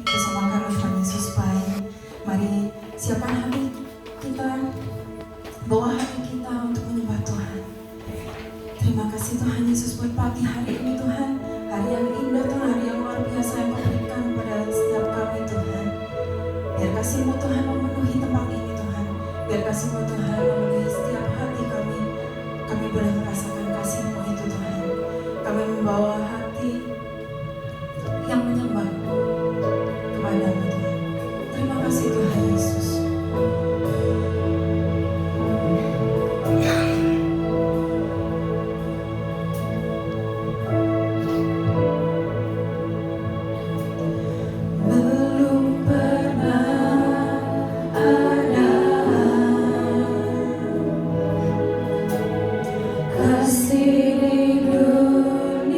bersama kami Tuhan Yesus baik. Mari siapkan hati kita, bawa hati kita untuk menyembah Tuhan. Terima kasih Tuhan Yesus buat pagi hari ini Tuhan. Hari yang indah Tuhan, hari yang luar biasa yang Kau berikan kepada setiap kami Tuhan. Biar kasih-Mu Tuhan memenuhi tempat ini Tuhan. Biar kasih-Mu Tuhan memenuhi setiap hati kami. Kami boleh merasakan kasih-Mu itu Tuhan. Kami membawa hati yang menyembah kepadamu Tuhan. Terima kasih Tuhan Yesus. Belum pernah ada kasih di dunia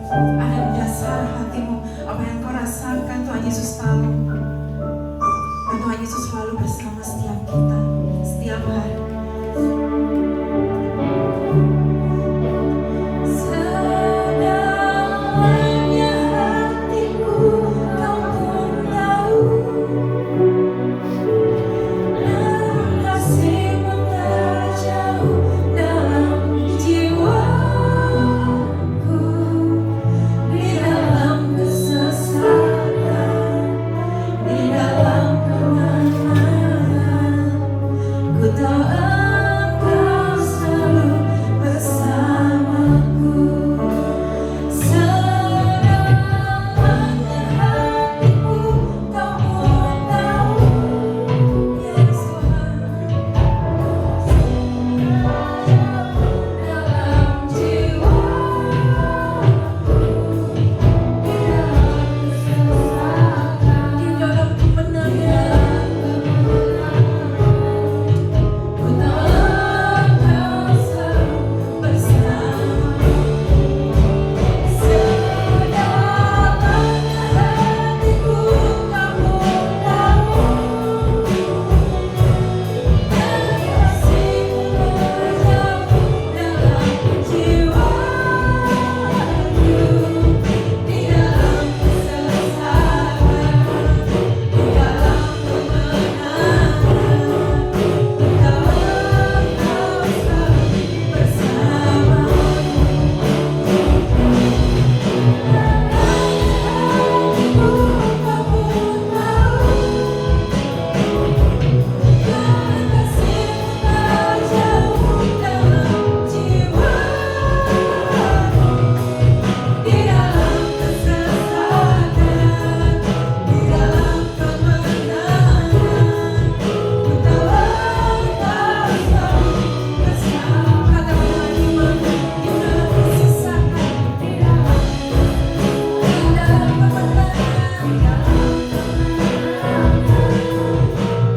ada di dasar hatimu, apa yang kau rasakan Tuhan Yesus tahu. Dan Tuhan Yesus selalu bersama setiap kita, setiap hari. Sedalamnya hatiku kau pun tahu, dan kasih-Mu terjauh dalam jiwaku, di dalam kesesatan, di dalam kemenangan. Ku tahu Engkau selalu bersamaku. Sedalamnya hatiku kau pun tahu, Yesus Tuhan. Dalam jiwaku, di dalam kesesatan, di dalam kemenangan. Ku tahu Engkau selalu bersamaku. Sedalamnya hatiku kau pun tahu, dan kasih-Mu terjauh dalam jiwaku, di dalam kesesatan, di dalam kemenangan. Ku tahu Engkau selalu bersamaku. Hatiku kau pun tahu, dan kasih-Mu terjauh dalam jiwaku, di dalam kesesatan, di dalam kemenangan. Ku tahu Engkau selalu bersama. Katakanlah iman, kita disisakan di dalam kemenangan, di dalam kemenangan.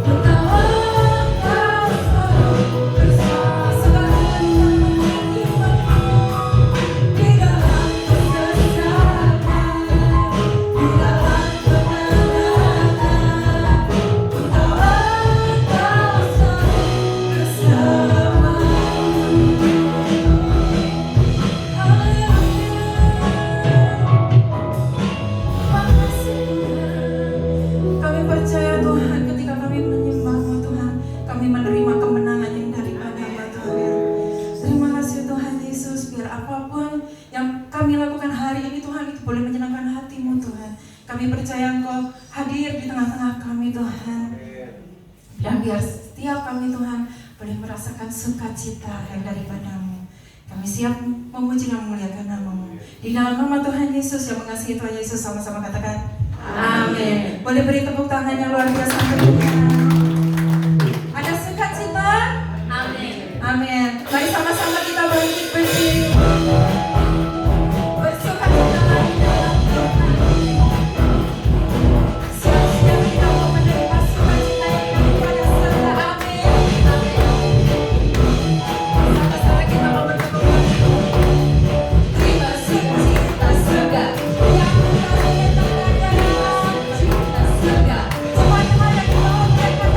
Ku tahu Engkau selalu bersama. Sebagai imanmu, di dalam kesesatan, di dalam kemenangan. Ku tahu Engkau selalu bersamaku. Makasih Tuhan. Kami percaya Tuhan, ketika kami menyembah-Mu Tuhan, kami menerima kemenangan yang daripada-Mu Tuhan. Terima kasih Tuhan Yesus, biar apapun yang kami lakukan hari ini Tuhan, itu boleh menyenangkan hati-Mu Tuhan. Kami percaya Engkau hadir di tengah-tengah kami Tuhan. Dan biar setiap kami Tuhan boleh merasakan sukacita yang daripada-Mu. Kami siap memuji dan memuliakan nama-Mu. Di dalam nama Tuhan Yesus yang mengasihi Tuhan Yesus, sama-sama katakan amin. Boleh beri tepuk tangan yang luar biasa untuk Dia. Ada sukacita? Amin. Amin. Mari sama-sama kita bangkit berdiri. Bersukacita lagi dalam Tuhan. Siap-siap kita mau menerima sukacita yang daripada serta. Amin. Sama-sama kita mau bertepuk tangan. Terima sukacita surga yang kami katakan dalam sukacita surga. Tuhan ada di bawah mereka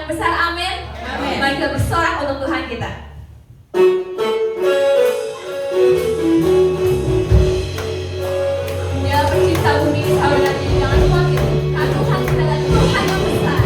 yang besar, amin. Amin. Mari kita bersorak untuk Tuhan kita. Dia pencipta bumi di saudara, jadi jangan lupa gitu. Nah, Tuhan kita adalah Tuhan yang besar.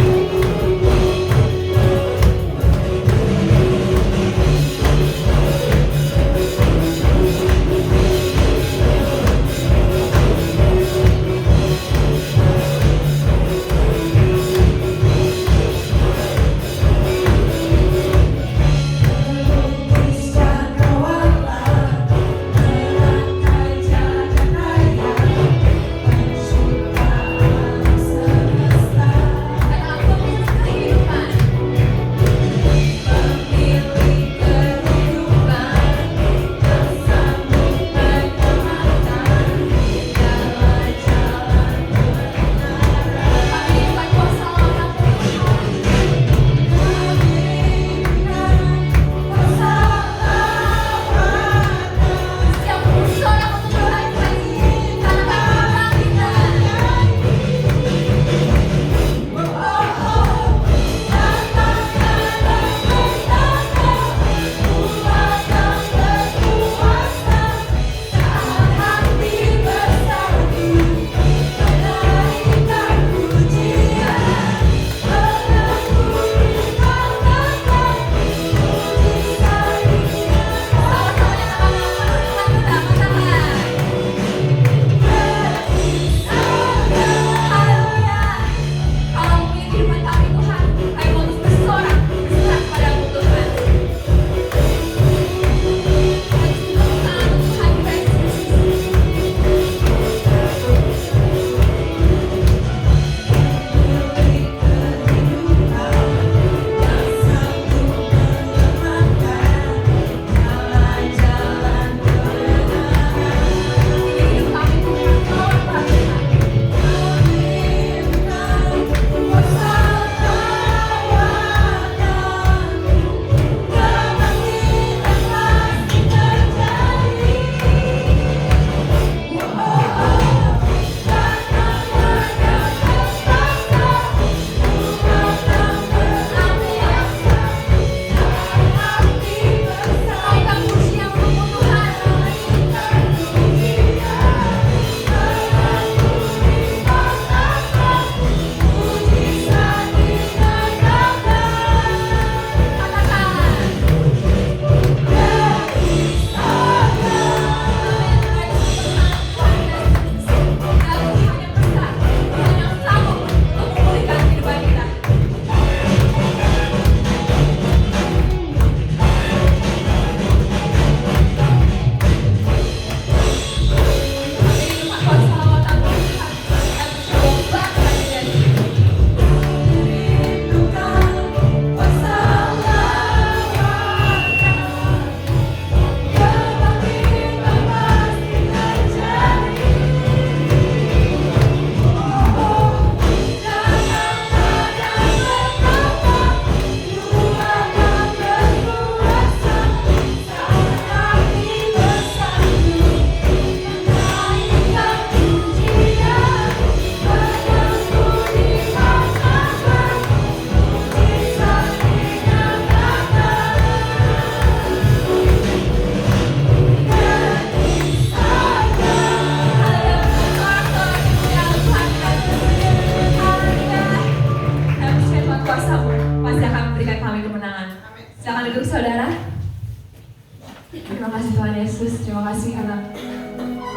Terima kasih Tuhan Yesus, terima kasih karena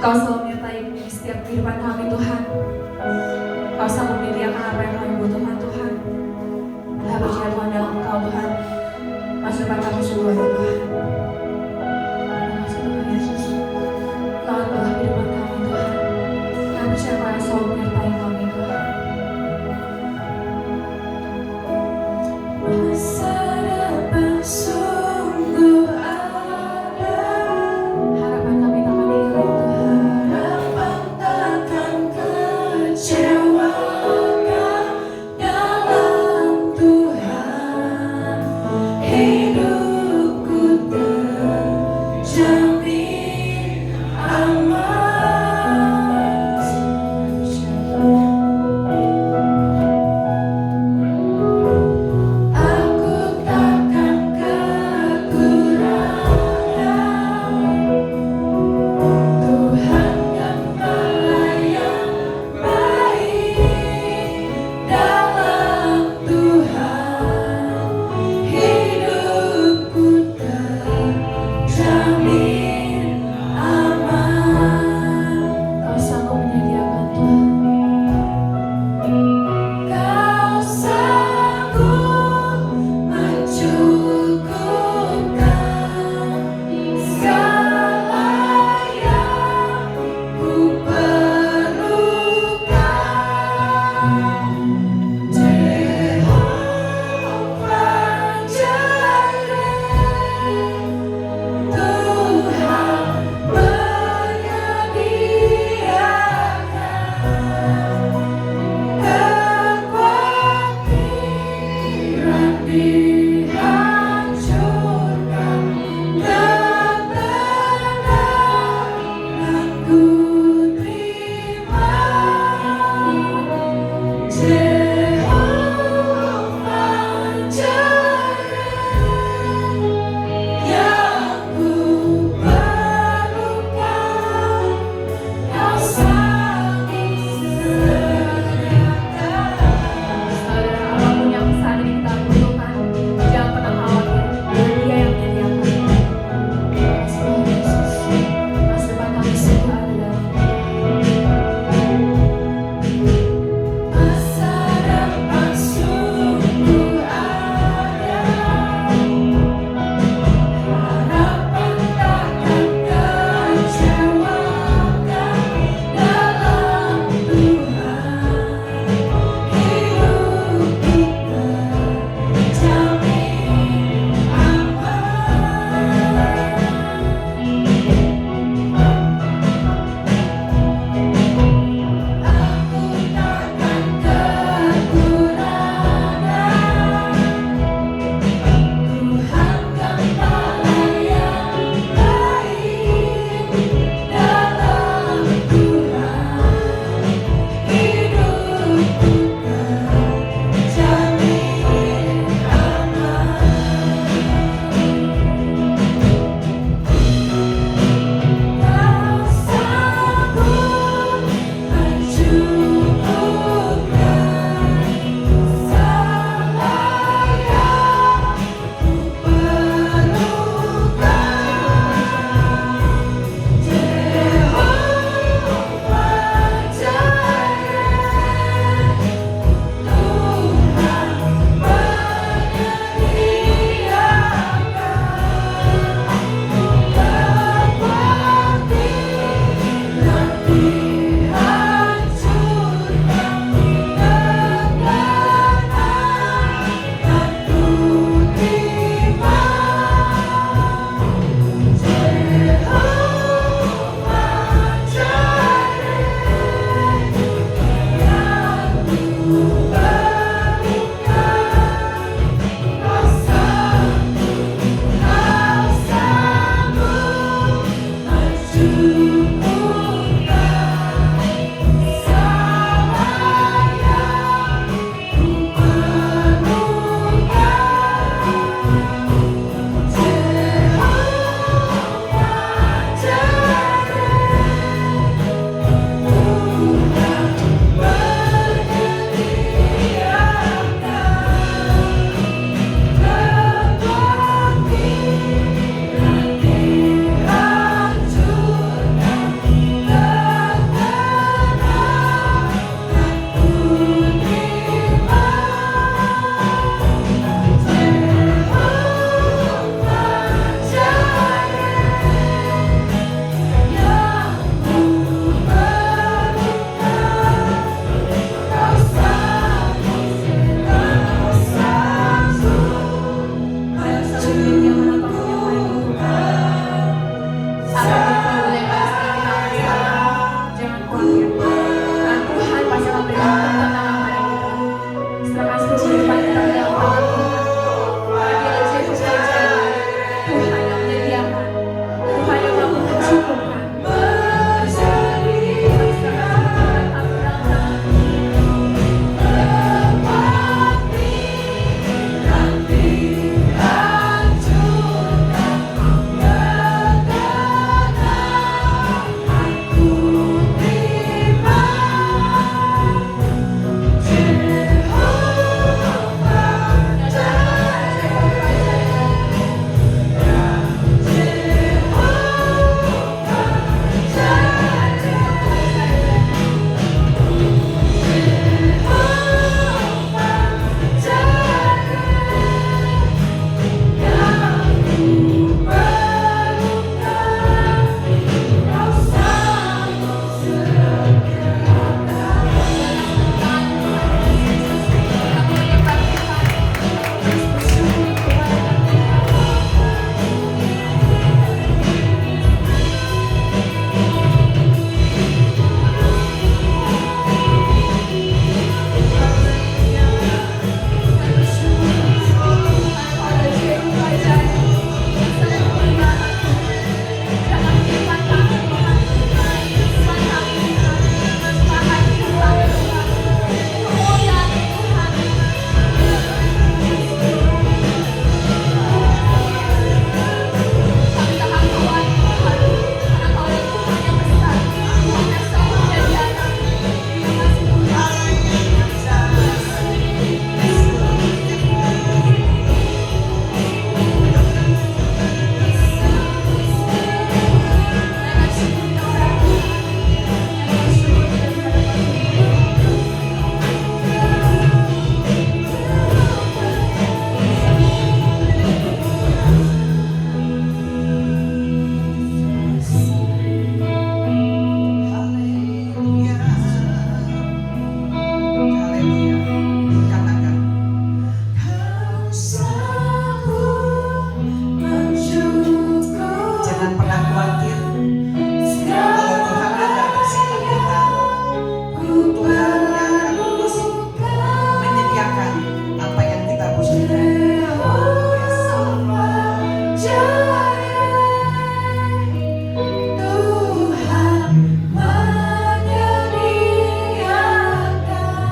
Kau selalu menyertai di setiap kehidupan kami Tuhan. Kau selalu menyediakan apa yang kami butuhkan Tuhan. Kami percaya Tuhan dalam Engkau Tuhan. Masa depan kami sungguh ada Tuhan. Terima kasih Tuhan Yesus. Kau adalah kehidupan kami Tuhan. Kami percaya Kau yang selalu menyertai kami Tuhan. Masa depan sungguh ada, Harapan kami takkan hilang Tuhan. harapan takkan kecewakan dalam Tuhan. Hidupku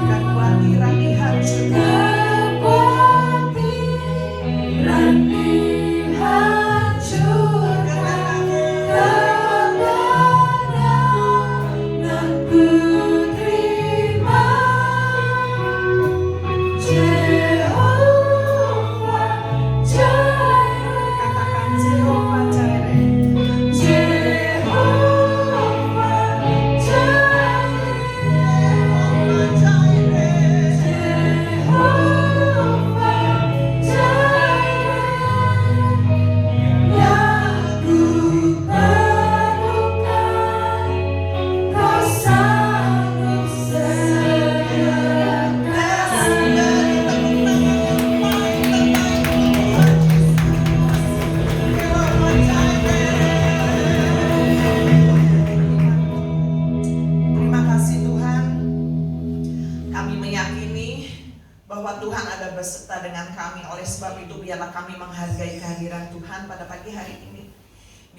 kekhawatiran dihancurkan. Katakan Jehovah Jireh. Terima kasih Tuhan. Kami meyakini bahwa Tuhan ada beserta dengan kami. Oleh sebab itu biarlah kami menghargai kehadiran Tuhan pada pagi hari ini.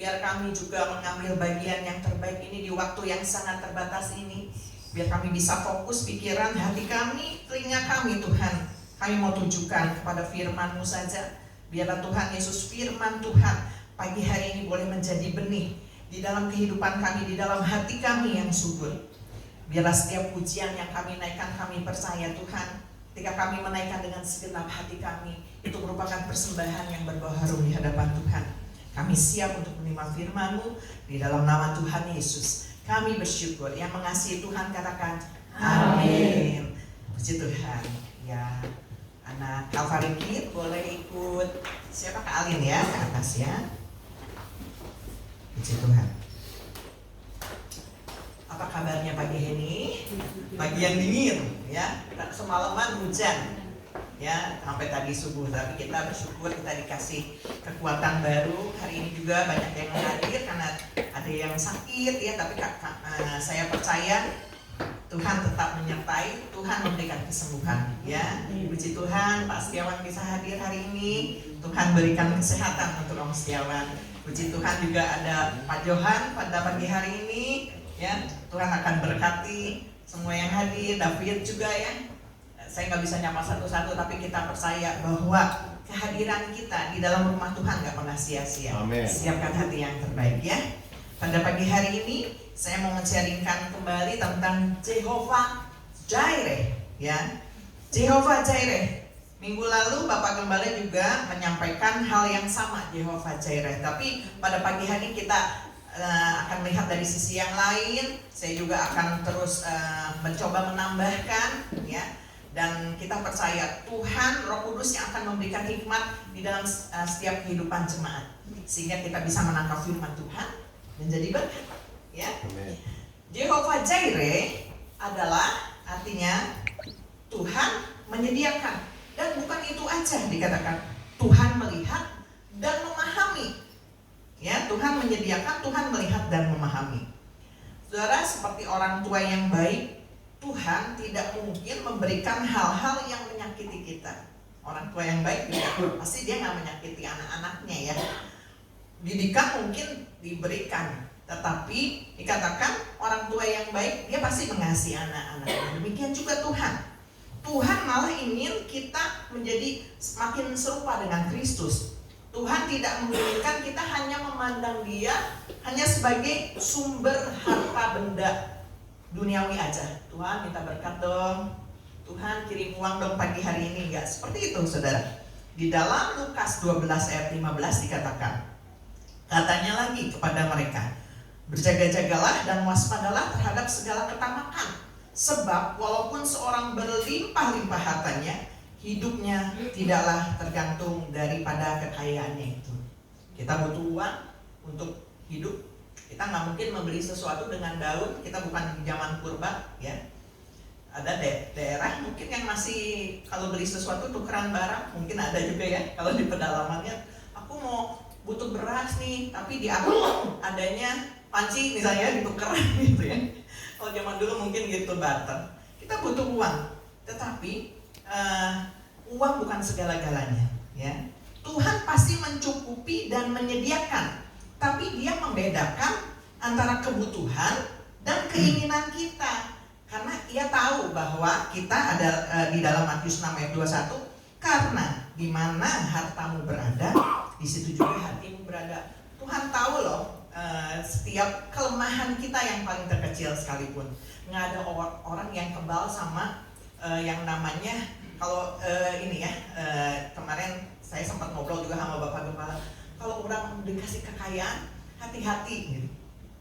Biar kami juga mengambil bagian yang terbaik ini di waktu yang sangat terbatas ini. Biar kami bisa fokus pikiran, hati kami, telinga kami Tuhan. Kami mau tujukan kepada firman-Mu saja. Biarlah Tuhan Yesus, firman Tuhan pagi hari ini boleh menjadi benih di dalam kehidupan kami, di dalam hati kami yang subur. Biarlah setiap pujian yang kami naikkan, kami percaya Tuhan, ketika kami menaikkan dengan segenap hati kami, itu merupakan persembahan yang berbau harum di hadapan Tuhan. Kami siap untuk menerima firman-Mu di dalam nama Tuhan Yesus. Kami bersyukur. Yang mengasihi Tuhan katakan amin. Puji Tuhan. Ya, anak Calvary Kid boleh ikut siapa Kak Alin ya ke atas ya. Puji Tuhan. Apa kabarnya pagi ini? Pagi yang dingin ya. Semalaman hujan ya sampai tadi subuh, tapi kita bersyukur kita dikasih kekuatan baru. Hari ini juga banyak yang hadir karena ada yang sakit ya, tapi saya percaya Tuhan tetap menyertai, Tuhan memberikan kesembuhan ya. Puji Tuhan, Pak Setiawan bisa hadir hari ini. Tuhan berikan kesehatan untuk Om Setiawan. Puji Tuhan juga ada Pak Johan pada pagi hari ini ya. Tuhan akan berkati semua yang hadir, David juga ya. Saya nggak bisa nyapa satu-satu, tapi kita percaya bahwa kehadiran kita di dalam rumah Tuhan nggak pernah sia-sia. Amen. Siapkan hati yang terbaik ya. Pada pagi hari ini saya mau men-sharingkan kembali tentang Jehovah Jireh ya. Jehovah Jireh. Minggu lalu Bapak Gembala juga menyampaikan hal yang sama, Jehovah Jireh. Tapi pada pagi hari kita akan melihat dari sisi yang lain. Saya juga akan terus mencoba menambahkan ya. Dan kita percaya Tuhan Roh Kudus yang akan memberikan hikmat di dalam setiap kehidupan jemaat, sehingga kita bisa menangkap firman Tuhan dan jadi berkat ya. Amen. Jehovah Jireh adalah artinya Tuhan menyediakan, dan bukan itu aja dikatakan, Tuhan melihat dan memahami ya. Tuhan menyediakan, Tuhan melihat dan memahami. Saudara, seperti orang tua yang baik, Tuhan tidak mungkin memberikan hal-hal yang menyakiti kita. Orang tua yang baik tidak, pasti dia nggak menyakiti anak-anaknya ya. Didikan mungkin diberikan, tetapi dikatakan orang tua yang baik dia pasti mengasihi anak-anaknya. Demikian juga Tuhan. Tuhan malah ingin kita menjadi semakin serupa dengan Kristus. Tuhan tidak menginginkan kita hanya memandang dia hanya sebagai sumber harta benda duniawi aja. Tuhan minta berkat dong, Tuhan kirim uang dong pagi hari ini. Enggak seperti itu saudara. Di dalam Lukas 12 ayat 15 dikatakan, katanya lagi kepada mereka, berjaga-jagalah dan waspadalah terhadap segala ketamakan, sebab walaupun seorang berlimpah-limpah hartanya, hidupnya tidaklah tergantung daripada kekayaannya itu. Kita butuh uang untuk hidup. Kita nggak mungkin membeli sesuatu dengan daun. Kita bukan di zaman purba ya. Ada daerah mungkin yang masih kalau beli sesuatu tukeran barang, mungkin ada juga ya. Kalau di pedalamannya, aku mau butuh beras nih, tapi di aku adanya panci misalnya ditukar gitu ya. Kalau zaman dulu mungkin gitu barter. Kita butuh uang, tetapi uang bukan segala-galanya ya. Tuhan pasti mencukupi dan menyediakan, tapi dia membedakan antara kebutuhan dan keinginan kita. Karena ia tahu bahwa kita ada di dalam Matius 6 ayat 21, karena di mana hartamu berada, di situ juga hatimu berada. Tuhan tahu loh setiap kelemahan kita yang paling terkecil sekalipun. Nggak ada orang yang kebal sama yang namanya, kalau kemarin saya sempat ngobrol juga sama Bapak Gembala, kalau orang dikasih kekayaan, hati-hati gitu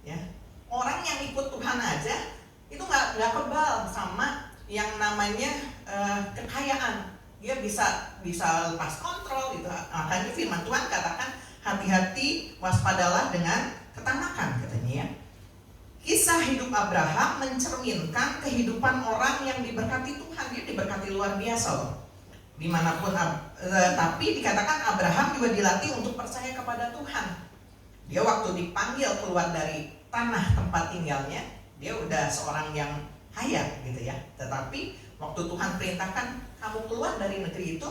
ya. Orang yang ikut Tuhan aja itu nggak kebal sama yang namanya kekayaan. Dia bisa lepas kontrol gitu. Makanya firman Tuhan katakan hati-hati, waspadalah dengan ketamakan, katanya ya. Kisah hidup Abraham mencerminkan kehidupan orang yang diberkati Tuhan. Dia diberkati luar biasa loh, dimanapun. Tapi dikatakan Abraham juga dilatih untuk percaya kepada Tuhan. Dia waktu dipanggil keluar dari tanah tempat tinggalnya, dia udah seorang yang kaya gitu ya. Tetapi waktu Tuhan perintahkan kamu keluar dari negeri itu,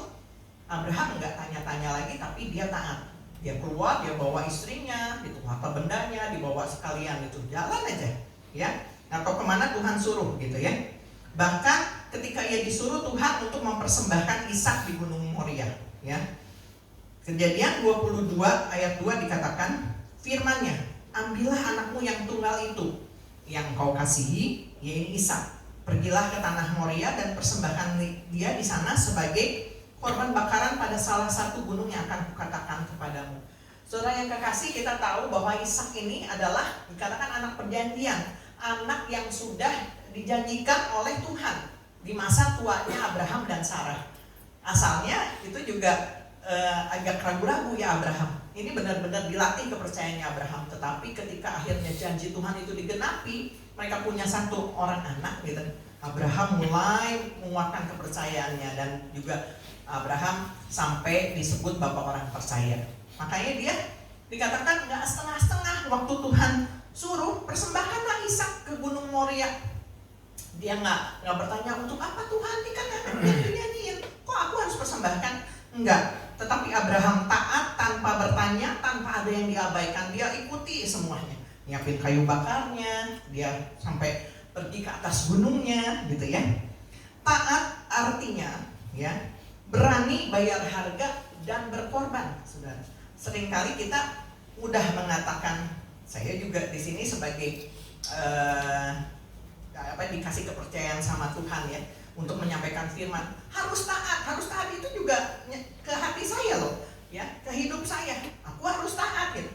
Abraham nggak tanya-tanya lagi, tapi dia taat. Dia keluar, dia bawa istrinya, itu harta bendanya dibawa sekalian, itu jalan aja ya. Atau kemana Tuhan suruh gitu ya. Bahkan ketika ia disuruh Tuhan untuk mempersembahkan Ishak di Gunung Moria ya. Kejadian 22 ayat 2 dikatakan firman-Nya, ambillah anakmu yang tunggal itu yang kau kasihi, yaitu Ishak. Pergilah ke tanah Moria dan persembahkan dia di sana sebagai korban bakaran pada salah satu gunung yang akan kukatakan kepadamu. Saudara yang kekasih, kita tahu bahwa Ishak ini adalah dikatakan anak perjanjian, anak yang sudah dijanjikan oleh Tuhan di masa tuanya Abraham dan Sarah. Asalnya itu juga agak ragu-ragu ya Abraham. Ini benar-benar dilatih kepercayaannya Abraham. Tetapi ketika akhirnya janji Tuhan itu digenapi, mereka punya satu orang anak gitu. Abraham mulai menguatkan kepercayaannya, dan juga Abraham sampai disebut bapak orang percaya. Makanya dia dikatakan nggak setengah-setengah. Waktu Tuhan suruh persembahkanlah Ishak ke Gunung Moria, dia nggak bertanya untuk apa Tuhan, ini kan yang dinyanyiin, kok aku harus persembahkan? Enggak. Tetapi Abraham taat tanpa bertanya, tanpa ada yang diabaikan. Dia ikuti semuanya, nyiapin kayu bakarnya, dia sampai pergi ke atas gunungnya gitu ya. Taat artinya ya berani bayar harga dan berkorban. Saudara, seringkali kita mudah mengatakan, saya juga di sini sebagai dikasih kepercayaan sama Tuhan ya, untuk menyampaikan firman, harus taat itu juga ke hati saya loh ya, ke hidup saya, aku harus taat gitu.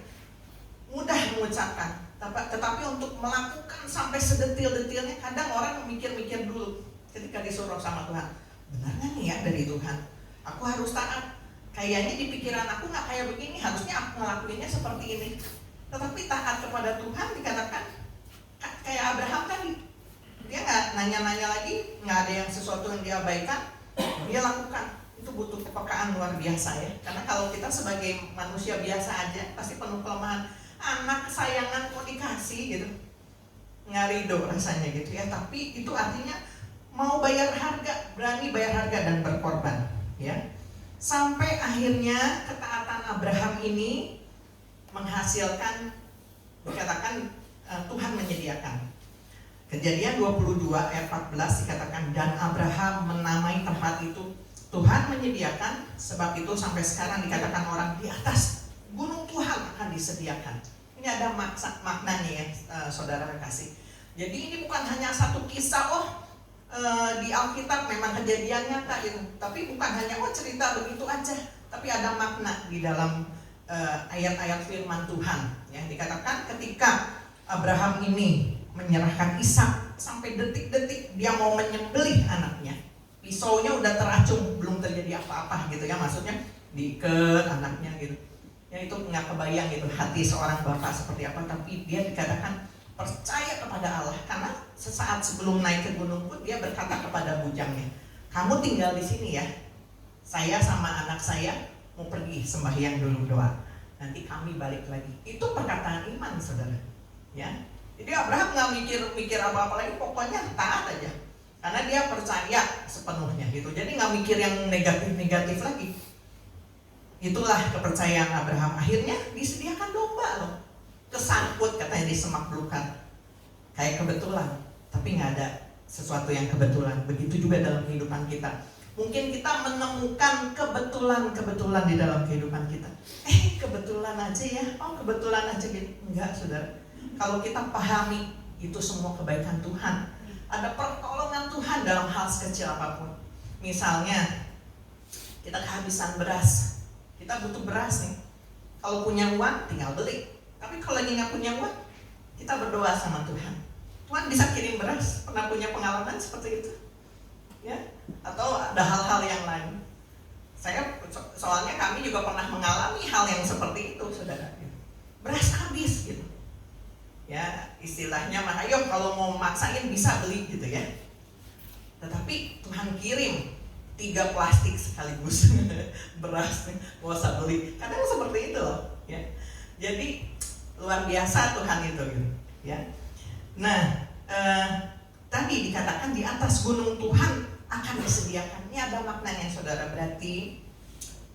Mudah mengucapkan, tetapi untuk melakukan sampai sedetil-detilnya, kadang orang mikir-mikir dulu ketika disuruh sama Tuhan, benar gak nih ya dari Tuhan, aku harus taat, kayaknya di pikiran aku gak kayak begini, harusnya aku ngelakuinnya seperti ini. Tetapi taat kepada Tuhan dikatakan kayak Abraham tadi, dia nggak nanya-nanya lagi, nggak ada yang sesuatu yang diabaikan, dia lakukan. Itu butuh kepekaan luar biasa ya. Karena kalau kita sebagai manusia biasa aja pasti penuh kelemahan. Anak kesayangan kok dikasih gitu, nggak ridho rasanya gitu ya. Tapi itu artinya mau bayar harga, berani bayar harga dan berkorban ya. Sampai akhirnya ketaatan Abraham ini menghasilkan, dikatakan Tuhan menyediakan. Kejadian 22 ayat 14 dikatakan, dan Abraham menamai tempat itu Tuhan menyediakan, sebab itu sampai sekarang dikatakan orang di atas gunung Tuhan akan disediakan. Ini ada maknanya ya saudara kasih. Jadi ini bukan hanya satu kisah, di Alkitab memang kejadian nyata gitu, tapi bukan hanya cerita begitu aja, tapi ada makna di dalam ayat-ayat firman Tuhan ya. Dikatakan ketika Abraham ini menyerahkan Ishak, sampai detik-detik dia mau menyembelih anaknya, pisaunya udah teracung, belum terjadi apa-apa gitu ya, maksudnya diikat anaknya gitu ya. Itu nggak kebayang gitu hati seorang bapak seperti apa, tapi dia dikatakan percaya kepada Allah, karena sesaat sebelum naik ke gunung pun dia berkata kepada bujangnya, kamu tinggal di sini ya, saya sama anak saya mau pergi sembahyang dulu doa, nanti kami balik lagi. Itu perkataan iman saudara ya. Jadi Abraham nggak mikir apa-apa lagi, pokoknya taat aja, karena dia percaya sepenuhnya gitu. Jadi nggak mikir yang negatif lagi. Itulah kepercayaan Abraham. Akhirnya disediakan domba loh, kesangkut katanya di semak belukar, kayak kebetulan, tapi nggak ada sesuatu yang kebetulan. Begitu juga dalam kehidupan kita. Mungkin kita menemukan kebetulan-kebetulan di dalam kehidupan kita. Kebetulan aja ya, kebetulan aja gitu. Enggak, saudara. Kalau kita pahami itu semua kebaikan Tuhan. Ada pertolongan Tuhan dalam hal sekecil apapun. Misalnya, kita kehabisan beras. Kita butuh beras nih. Kalau punya uang, tinggal beli. Tapi kalau lagi nggak punya uang, kita berdoa sama Tuhan. Tuhan bisa kirim beras. Pernah punya pengalaman seperti itu? Ya? Atau ada hal-hal yang lain. Soalnya kami juga pernah mengalami hal yang seperti itu, saudara. Beras habis gitu. Ya, istilahnya mah, ayo kalau mau maksain bisa beli gitu ya. Tetapi Tuhan kirim 3 plastik sekaligus beras, gak usah beli. Kadang seperti itu loh, ya. Jadi luar biasa Tuhan itu, gitu, ya. Nah, tadi dikatakan di atas gunung Tuhan akan disediakan. Ini ada maknanya, saudara. Berarti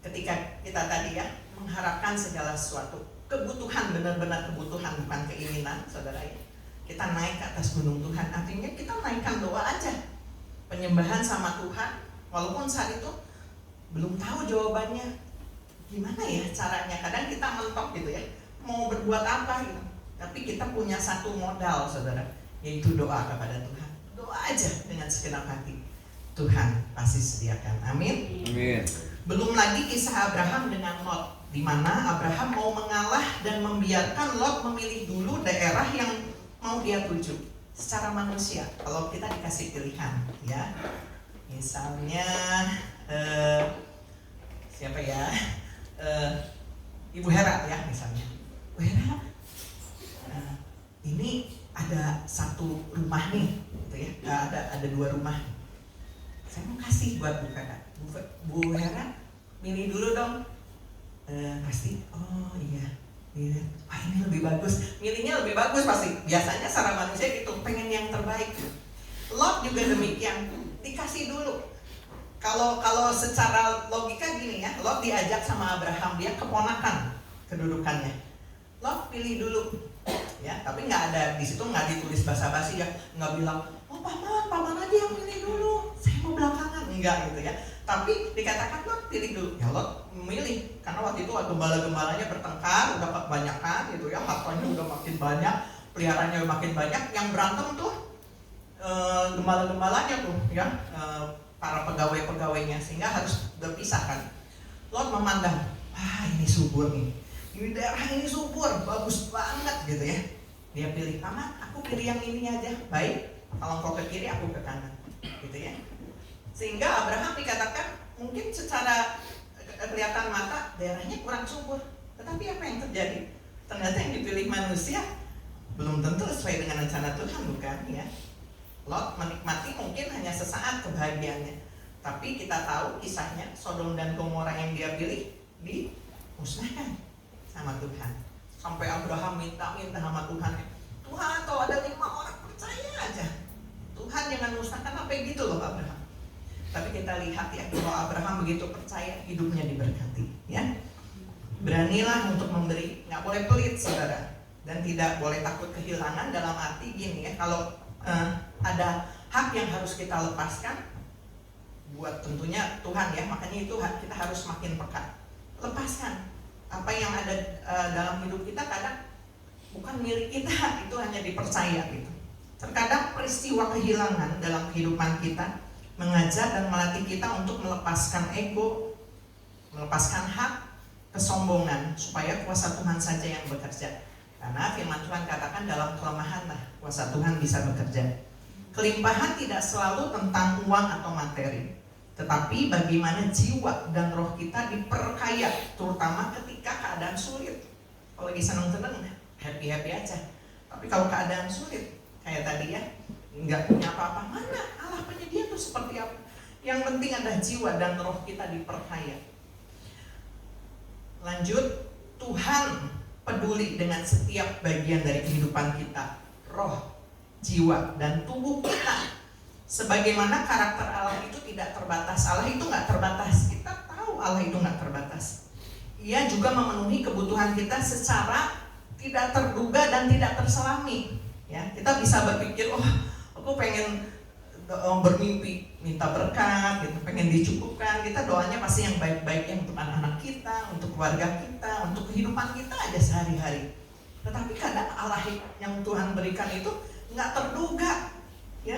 ketika kita tadi ya mengharapkan segala sesuatu, kebutuhan, benar-benar kebutuhan, bukan keinginan, saudara ya. Kita naik ke atas gunung Tuhan, artinya kita naikkan doa aja, penyembahan sama Tuhan. Walaupun saat itu belum tahu jawabannya gimana ya caranya. Kadang kita mentok gitu ya, mau berbuat apa gitu. Tapi kita punya satu modal, saudara, yaitu doa kepada Tuhan. Doa aja dengan segenap hati, Tuhan pasti sediakan. Amin. Amin. Belum lagi kisah Abraham dengan Lot, di mana Abraham mau mengalah dan membiarkan Lot memilih dulu daerah yang mau dia tuju. Secara manusia, kalau kita dikasih pilihan, ya. Misalnya siapa ya, Ibu Hera ya misalnya. Bu Hera, ini ada satu rumah nih, gitu ya. Ada 2 rumah. Saya mau kasih buat Bu Hera. Bu Hera, milih dulu dong. Pasti, oh iya. Wah, ini lebih bagus. Milihnya lebih bagus pasti. Biasanya secara manusia gitu, pengen yang terbaik. Lot juga demikian. Dikasih dulu. Kalau secara logika gini ya, Lot diajak sama Abraham, dia keponakan kedudukannya. Lot pilih dulu, ya. Tapi nggak ada di situ, nggak ditulis basa-basi ya, nggak bilang, oh paman aja yang pilih dulu, saya mau belakangan, enggak gitu ya. Tapi dikatakan Lot pilih dulu, ya Lot memilih, karena waktu itu gembala-gembalanya bertengkar, udah kebanyakan gitu ya, hartanya udah makin banyak, peliharanya udah makin banyak, yang berantem tuh gembala-gembalanya tuh ya, para pegawai-pegawainya, sehingga harus berpisah kan. Lot memandang, wah ini subur nih, ini daerah ini subur, bagus banget gitu ya. Dia pilih, paman aku pilih yang ini aja, baik, kalau kau ke kiri aku ke kanan gitu ya. Sehingga Abraham dikatakan mungkin secara kelihatan mata daerahnya kurang subur, tetapi apa yang terjadi? Ternyata yang dipilih manusia belum tentu sesuai dengan rencana Tuhan, bukan ya. Lot menikmati mungkin hanya sesaat kebahagiaannya, tapi kita tahu kisahnya, Sodom dan Gomora yang dia pilih dimusnahkan sama Tuhan. Sampai Abraham minta sama Tuhan, Tuhan kalau ada 5 orang percaya aja, Tuhan jangan musnahkan, sampai gitu loh Abraham. Tapi kita lihat ya, kalau Abraham begitu percaya, hidupnya diberkati ya. Beranilah untuk memberi, nggak boleh pelit saudara, dan tidak boleh takut kehilangan. Dalam arti gini ya, kalau ada hak yang harus kita lepaskan buat tentunya Tuhan ya, makanya itu kita harus makin peka. Lepaskan apa yang ada dalam hidup kita, kadang bukan milik kita, itu hanya dipercaya gitu. Terkadang peristiwa kehilangan dalam kehidupan kita mengajar dan melatih kita untuk melepaskan ego, melepaskan hak, kesombongan, supaya kuasa Tuhan saja yang bekerja. Karena firman Tuhan katakan dalam kelemahan lah kuasa Tuhan bisa bekerja. Kelimpahan tidak selalu tentang uang atau materi, tetapi bagaimana jiwa dan roh kita diperkaya, terutama ketika keadaan sulit. Kalau lagi senang-senang, happy-happy aja. Tapi kalau keadaan sulit, kayak tadi ya, nggak punya apa-apa, mana Allah penyedia tuh seperti apa? Yang penting ada jiwa dan roh kita diperkaya. Lanjut, Tuhan peduli dengan setiap bagian dari kehidupan kita, roh, jiwa, dan tubuh kita. Sebagaimana karakter Allah itu tidak terbatas. Allah itu nggak terbatas. Kita tahu Allah itu nggak terbatas. Ia juga memenuhi kebutuhan kita secara tidak terduga dan tidak terselami. Ya, kita bisa berpikir, oh, aku pengen bermimpi minta berkat gitu, pengen dicukupkan, kita doanya pasti yang baik-baiknya untuk anak-anak kita, untuk keluarga kita, untuk kehidupan kita aja sehari-hari. Tetapi kadang Allah yang Tuhan berikan itu nggak terduga, ya,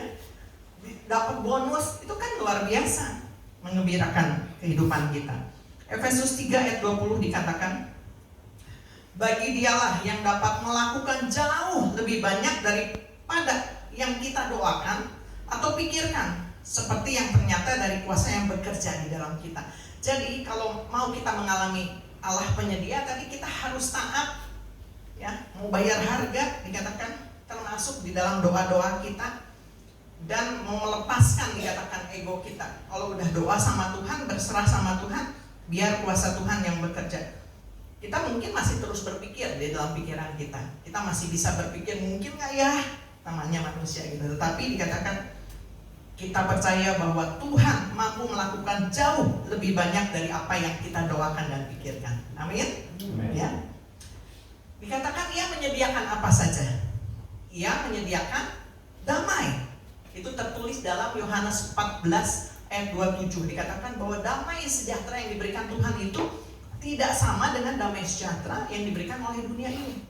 dapat bonus itu kan luar biasa, mengembirakan kehidupan kita. Efesus 3 ayat 20 dikatakan, bagi Dialah yang dapat melakukan jauh lebih banyak daripada yang kita doakan atau pikirkan, seperti yang ternyata dari kuasa yang bekerja di dalam kita. Jadi kalau mau kita mengalami Allah penyedia, tadi kita harus taat, ya, mau bayar harga dikatakan, termasuk di dalam doa-doa kita, dan mau melepaskan dikatakan ego kita. Kalau udah doa sama Tuhan, berserah sama Tuhan, biar kuasa Tuhan yang bekerja. Kita mungkin masih terus berpikir di dalam pikiran kita. Kita masih bisa berpikir, mungkin nggak ya, namanya manusia gitu. Tetapi dikatakan kita percaya bahwa Tuhan mampu melakukan jauh lebih banyak dari apa yang kita doakan dan pikirkan. Amin. Ya. Dikatakan Ia menyediakan apa saja. Ia menyediakan damai. Itu tertulis dalam Yohanes 14 ayat 27. Dikatakan bahwa damai sejahtera yang diberikan Tuhan itu tidak sama dengan damai sejahtera yang diberikan oleh dunia ini.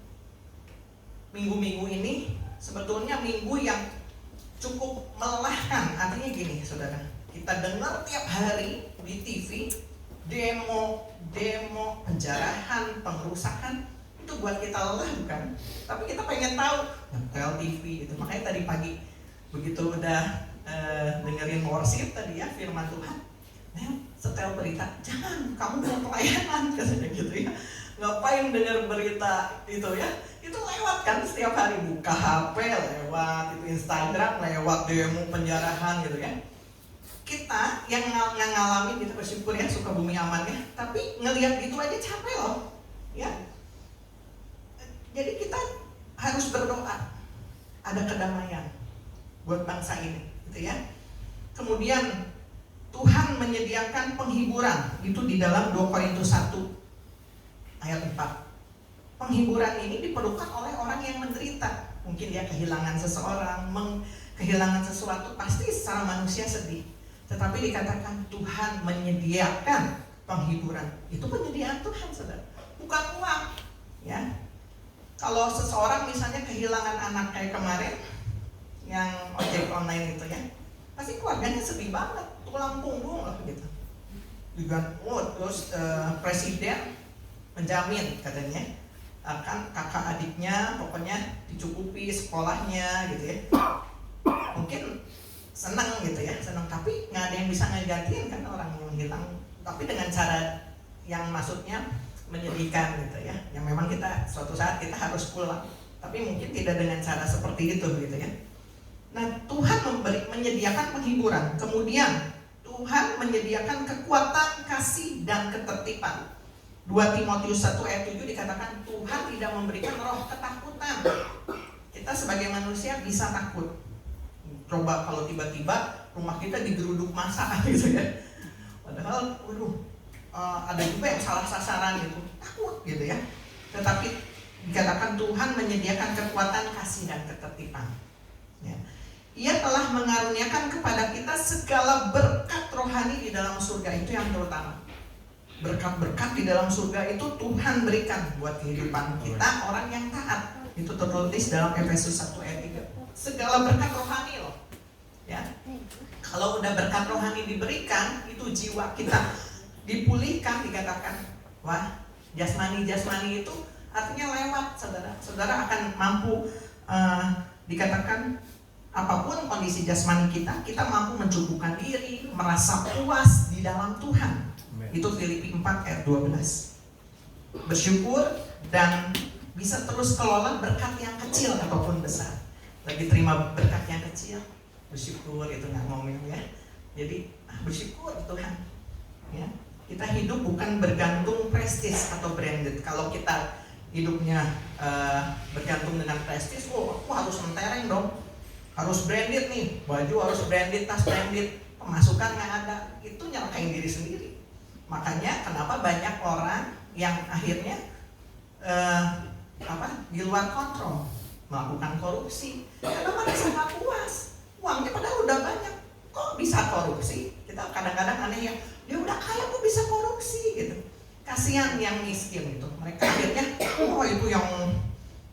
Minggu-minggu ini sebetulnya minggu yang cukup melelahkan. Artinya gini, saudara, kita dengar tiap hari di TV demo, penjarahan, pengerusakan. Itu buat kita lelah bukan? Tapi kita pengen tahu, nempel TV gitu. Makanya tadi pagi begitu udah dengerin worship tadi ya, firman Tuhan, setel berita, jangan, kamu mau pelayanan katanya gitu ya. Ngapain dengar berita itu ya? Itu lewat kan setiap hari, buka HP lewat, itu Instagram lewat, demo penjarahan gitu ya. Kita yang ngalamin gitu, bersyukur ya, suka bumi aman ya. Tapi ngelihat itu aja capek loh, ya. Jadi kita harus berdoa ada kedamaian buat bangsa ini, gitu ya. Kemudian Tuhan menyediakan penghiburan itu di dalam 2 Korintus 1 ayat 4. Penghiburan ini diperlukan oleh orang yang menderita. Mungkin dia kehilangan seseorang, kehilangan sesuatu, pasti secara manusia sedih. Tetapi dikatakan Tuhan menyediakan penghiburan. Itu penyediaan Tuhan, saudara, bukan uang. Ya, kalau seseorang misalnya kehilangan anak kayak kemarin yang ojek online itu ya, pasti keluarganya sedih banget, tulang punggung lah gitu. Juga, terus presiden menjamin katanya akan kakak adiknya pokoknya dicukupi sekolahnya gitu ya. Mungkin senang gitu ya, senang, tapi nggak ada yang bisa ngegantiin kan orang yang hilang. Tapi dengan cara yang maksudnya menyedihkan gitu ya, yang memang kita suatu saat kita harus pulang, tapi mungkin tidak dengan cara seperti itu gitu ya. Nah, Tuhan menyediakan penghiburan, kemudian Tuhan menyediakan kekuatan, kasih, dan ketertiban. 2 Timotius 1 ayat 7 dikatakan Tuhan tidak memberikan roh ketakutan. Kita sebagai manusia bisa takut. Coba kalau tiba-tiba rumah kita digeruduk massa gitu ya. Padahal, ada juga yang salah sasaran gitu, takut gitu ya. Tetapi dikatakan Tuhan menyediakan kekuatan, kasih, dan ketertiban. Ya. Ia telah mengaruniakan kepada kita segala berkat rohani di dalam surga, itu yang terutama. Berkat-berkat di dalam surga itu Tuhan berikan buat kehidupan kita orang yang taat. Itu tertulis dalam Efesus 1 ayat 3. Segala berkat rohani loh. Ya. Kalau udah berkat rohani diberikan, itu jiwa kita dipulihkan, dikatakan, wah, jasmani itu artinya lewat, saudara. Saudara akan mampu dikatakan apapun kondisi jasmani kita mampu mencukupkan diri, merasa puas di dalam Tuhan. Itu Filipi 4 ayat 12. Bersyukur dan bisa terus kelola berkat yang kecil ataupun besar. Lagi terima berkat yang kecil, bersyukur, itu nggak ngomong ya. Jadi bersyukur Tuhan. Ya, kita hidup bukan bergantung prestis atau branded. Kalau kita hidupnya bergantung dengan prestis, aku harus mentereng dong, harus branded nih, baju harus branded, tas branded, pemasukan nggak ada, itu nyelakain diri sendiri. Makanya kenapa banyak orang yang akhirnya di luar kontrol, melakukan korupsi, karena merasa nggak puas. uangnya padahal udah banyak, kok bisa korupsi? Kita kadang-kadang aneh ya, dia udah kaya kok bisa korupsi gitu. Kasihan yang miskin itu, mereka akhirnya, oh itu yang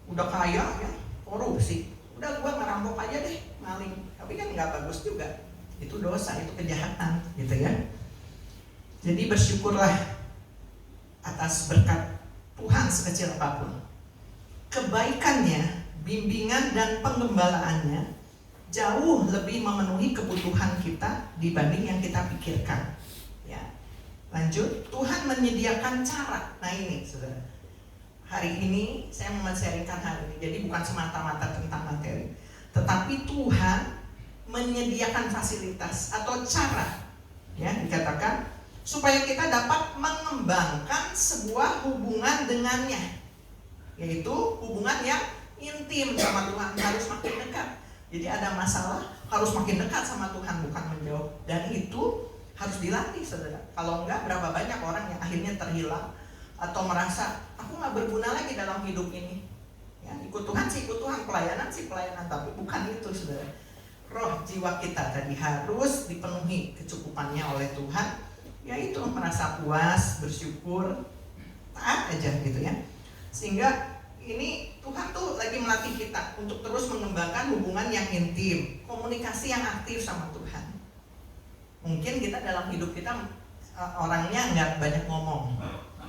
udah kaya ya korupsi, udah gua ngerampok aja deh, maling. Tapi kan nggak bagus juga, itu dosa, itu kejahatan gitu ya. Jadi bersyukurlah atas berkat Tuhan sekecil apapun. Kebaikannya, bimbingan dan penggembalaannya jauh lebih memenuhi kebutuhan kita dibanding yang kita pikirkan. Ya, lanjut, Tuhan menyediakan cara. Nah ini, saudara, hari ini saya mau sharingkan hal ini. Jadi bukan semata-mata tentang materi, tetapi Tuhan menyediakan fasilitas atau cara, ya dikatakan supaya kita dapat mengembangkan sebuah hubungan dengannya, yaitu hubungan yang intim sama Tuhan, harus makin dekat. Jadi ada masalah harus makin dekat sama Tuhan, bukan menjauh. Dan itu harus dilatih, saudara. Kalau enggak, berapa banyak orang yang akhirnya terhilang atau merasa aku nggak berguna lagi dalam hidup ini. Ya, ikut Tuhan sih ikut Tuhan, pelayanan sih pelayanan, tapi bukan itu, saudara. Roh jiwa kita tadi harus dipenuhi kecukupannya oleh Tuhan, yaitu merasa puas, bersyukur, taat aja gitu ya. Sehingga ini Tuhan tuh lagi melatih kita untuk terus mengembangkan hubungan yang intim, komunikasi yang aktif sama Tuhan. Mungkin kita dalam hidup kita orangnya nggak banyak ngomong,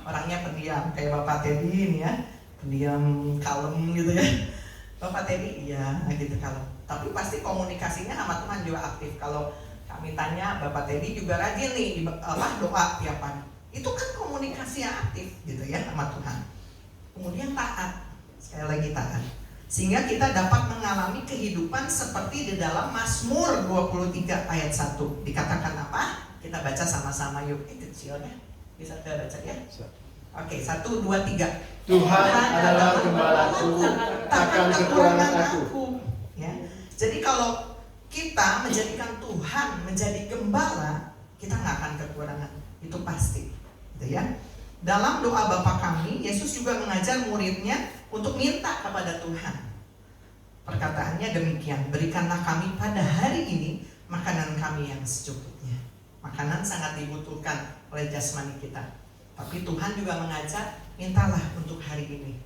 orangnya pendiam, kayak Bapak Teddy ini ya, pendiam, kalem gitu ya. Bapak Teddy iya gitu kalem, tapi pasti komunikasinya sama Tuhan juga aktif. Kalau kami tanya, Bapak Teddy juga rajin nih doa tiap pagi. Itu kan komunikasi yang aktif gitu ya sama Tuhan. Kemudian taat. Sekali lagi taat, sehingga kita dapat mengalami kehidupan seperti di dalam Mazmur 23 ayat 1. Dikatakan apa? Kita baca sama-sama yuk. Kecilnya bisa kita baca ya. Oke, 1, 2, 3. Tuhan adalah gembalaku, takkan kekurangan aku. Ya. Jadi kalau kita menjadikan Tuhan menjadi gembala, kita nggak akan kekurangan, itu pasti, gitu ya. Dalam doa Bapa kami, Yesus juga mengajar muridnya untuk minta kepada Tuhan. Perkataannya demikian, berikanlah kami pada hari ini makanan kami yang secukupnya. Makanan sangat dibutuhkan oleh jasmani kita. Tapi Tuhan juga mengajar, mintalah untuk hari ini.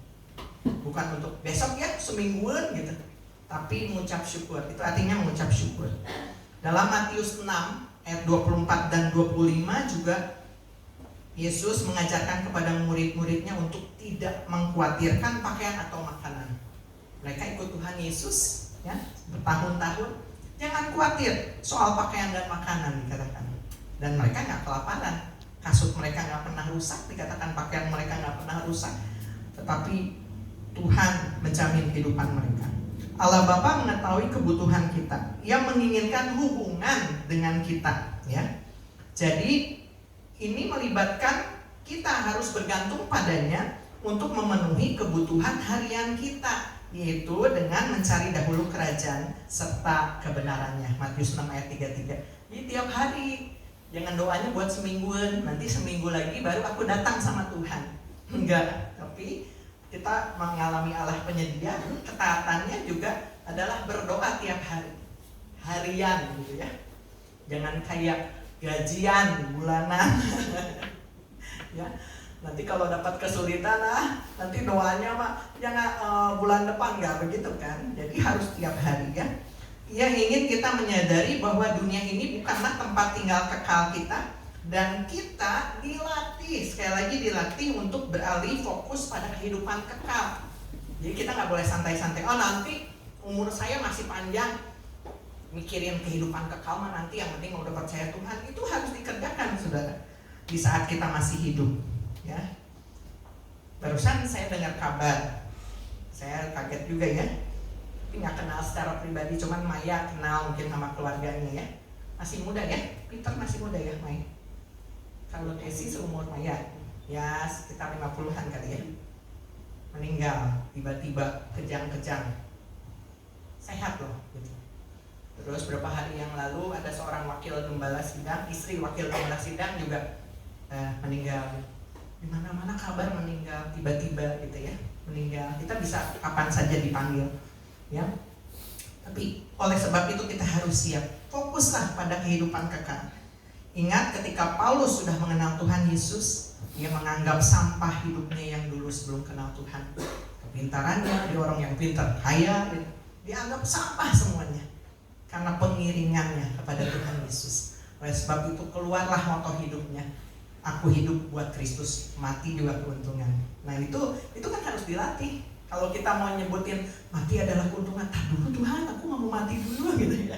Bukan untuk besok ya, semingguan gitu. Tapi mengucap syukur, itu artinya mengucap syukur. Dalam Matius 6 ayat 24 dan 25 juga Yesus mengajarkan kepada murid-muridnya untuk tidak mengkhawatirkan pakaian atau makanan. Mereka ikut Tuhan Yesus ya, bertahun-tahun. Jangan khawatir soal pakaian dan makanan, dikatakan. Dan mereka nggak kelaparan. Kasut mereka nggak pernah rusak, dikatakan pakaian mereka nggak pernah rusak. Tetapi Tuhan menjamin kehidupan mereka. Allah Bapa mengetahui kebutuhan kita. Ia menginginkan hubungan dengan kita, ya. Jadi ini melibatkan kita harus bergantung padanya untuk memenuhi kebutuhan harian kita, yaitu dengan mencari dahulu kerajaan serta kebenarannya. Matius 6 ayat 33. Jadi tiap hari, jangan doanya buat semingguan, nanti seminggu lagi baru aku datang sama Tuhan. Enggak, tapi kita mengalami Allah penyedia. Ketaatannya juga adalah berdoa tiap hari, harian gitu ya. Jangan kayak gajian bulanan. Ya, nanti kalau dapat kesulitan nanti doanya jangan bulan depan, nggak begitu kan. Jadi harus tiap hari ya. Ia ingin kita menyadari bahwa dunia ini bukanlah tempat tinggal kekal kita, dan kita dilatih, sekali lagi dilatih untuk beralih fokus pada kehidupan kekal. Jadi kita nggak boleh santai-santai. Oh nanti umur saya masih panjang, mikirin kehidupan kekal mah nanti, yang penting udah percaya Tuhan. Itu harus dikerjakan, saudara, di saat kita masih hidup ya. Barusan saya dengar kabar, saya kaget juga ya, tapi nggak kenal secara pribadi, cuman Maya kenal mungkin sama keluarganya ya. Masih muda ya, Peter masih muda ya Maya. Kalau Desi seumur Maya, ya sekitar 50-an kali ya. Meninggal tiba-tiba, kejang-kejang. Sehat loh gitu. Terus beberapa hari yang lalu ada seorang wakil gembala sidang, istri wakil gembala sidang juga meninggal. Di mana-mana kabar meninggal tiba-tiba gitu ya, meninggal. Kita bisa kapan saja dipanggil, ya. Tapi oleh sebab itu kita harus siap. Fokuslah pada kehidupan kekal. Ingat ketika Paulus sudah mengenal Tuhan Yesus, dia menganggap sampah hidupnya yang dulu sebelum kenal Tuhan. Kepintarannya, dia orang yang pintar, kaya, dianggap sampah semuanya. Karena pengiringannya kepada Tuhan Yesus. Oleh sebab itu keluarlah moto hidupnya. Aku hidup buat Kristus, mati juga keuntungan. Nah itu kan harus dilatih. Kalau kita mau nyebutin mati adalah keuntungan, tak dulu Tuhan, aku mau mati dulu gitu ya.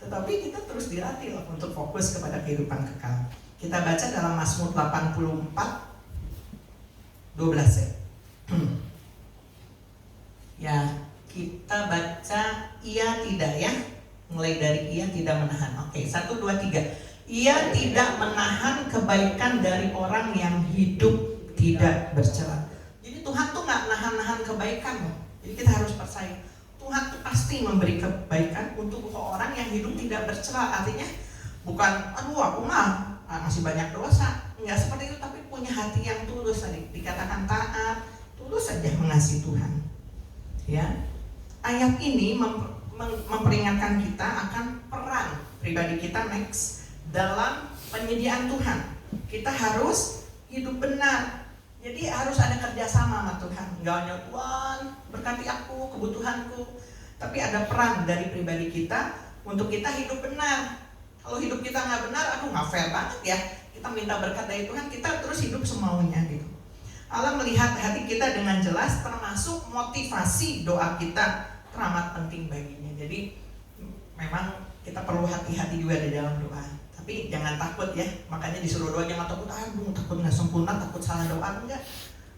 Tetapi kita terus dilatih loh untuk fokus kepada kehidupan kekal. Kita baca dalam Mazmur 84, 12 ya. Ya, kita baca ia tidak ya. Mulai dari ia tidak menahan. Oke, 1, 2, 3. Ia tidak menahan kebaikan dari orang yang hidup tidak bercela. Jadi Tuhan tuh gak nahan-nahan kebaikan loh. Jadi kita harus percaya Tuhan tuh pasti memberi kebaikan untuk orang yang hidup tidak bercela. Artinya bukan, aduh aku mah masih banyak dosa. Enggak seperti itu, tapi punya hati yang tulus tadi. Dikatakan taat, tulus saja mengasihi Tuhan. Ya, ayat ini memperingatkan kita akan peran pribadi kita next dalam penyediaan Tuhan. Kita harus hidup benar. Jadi harus ada kerjasama sama Tuhan. Enggak hanya Tuhan berkati aku, kebutuhanku, tapi ada peran dari pribadi kita untuk kita hidup benar. Kalau hidup kita nggak benar, aduh nggak fair banget ya. Kita minta berkat dari Tuhan, kita terus hidup semaunya gitu. Allah melihat hati kita dengan jelas, termasuk motivasi doa kita teramat penting baginya. Jadi memang kita perlu hati-hati juga di dalam doa. Tapi jangan takut ya, makanya disuruh doa jangan takut, takut nggak sempurna, takut salah doa, enggak.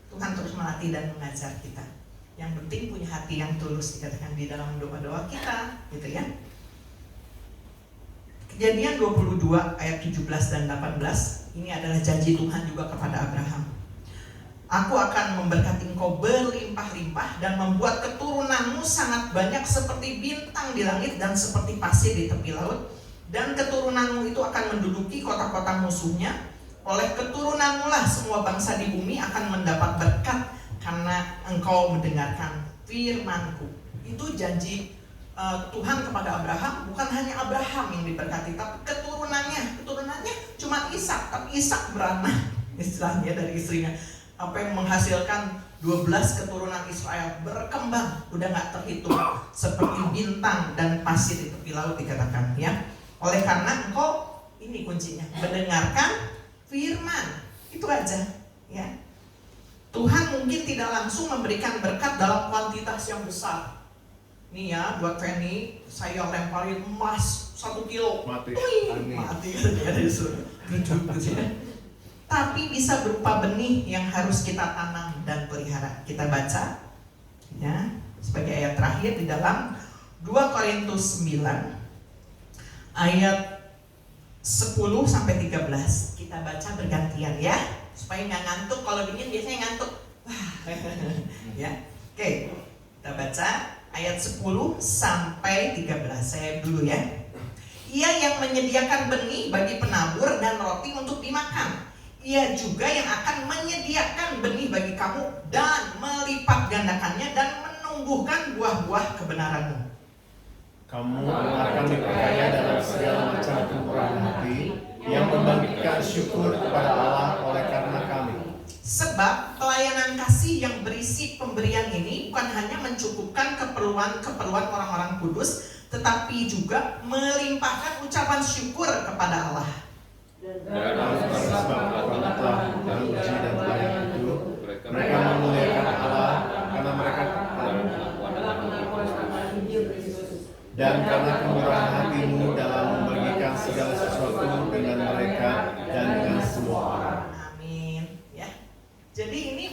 Tuhan terus melatih dan mengajar kita. Yang penting punya hati yang tulus dikatakan di dalam doa-doa kita, gitu ya. Kejadian 22 ayat 17 dan 18, ini adalah janji Tuhan juga kepada Abraham. Aku akan memberkati engkau berlimpah-limpah dan membuat keturunanmu sangat banyak seperti bintang di langit dan seperti pasir di tepi laut. Dan keturunanmu itu akan menduduki kota-kota musuhnya. Oleh keturunanmu lah semua bangsa di bumi akan mendapat berkat karena engkau mendengarkan firman-Ku. Itu janji Tuhan kepada Abraham. Bukan hanya Abraham yang diberkati, tapi keturunannya cuma Ishak, tapi Ishak beranak istilahnya dari istrinya. Apa yang menghasilkan 12 keturunan Israel berkembang, udah gak terhitung, seperti bintang dan pasir di tepi laut dikatakan ya. Oleh karena engkau, ini kuncinya, mendengarkan firman. Itu aja ya. Tuhan mungkin tidak langsung memberikan berkat dalam kuantitas yang besar. Nih ya, buat Fanny, saya lemparin emas 1 kilo. Mati ya, disuruh tapi bisa berupa benih yang harus kita tanam dan pelihara. Kita baca ya, sebagai ayat terakhir di dalam 2 Korintus 9 ayat 10 sampai 13. Kita baca bergantian ya, supaya nggak ngantuk. Kalau dingin biasanya ngantuk. Ya. Oke, kita baca ayat 10 sampai 13. Saya dulu ya. Ia yang menyediakan benih bagi penabur dan roti untuk dimakan. Ia juga yang akan menyediakan benih bagi kamu dan melipat gandakannya dan menumbuhkan buah-buah kebenaranmu. Kamu akan diperkaya dalam segala macam kemurahan hati yang membagikan syukur kepada Allah oleh karena kami. Sebab pelayanan kasih yang berisi pemberian ini bukan hanya mencukupkan keperluan orang-orang kudus, tetapi juga melimpahkan ucapan syukur kepada Allah. Dan sebab orang telah teruji dan layak itu, mereka memuliakan Allah karena mereka dan karena kemurahan hatimu dalam membagikan segala sesuatu dengan mereka dan dengan semua orang. Amin. Ya. Jadi ini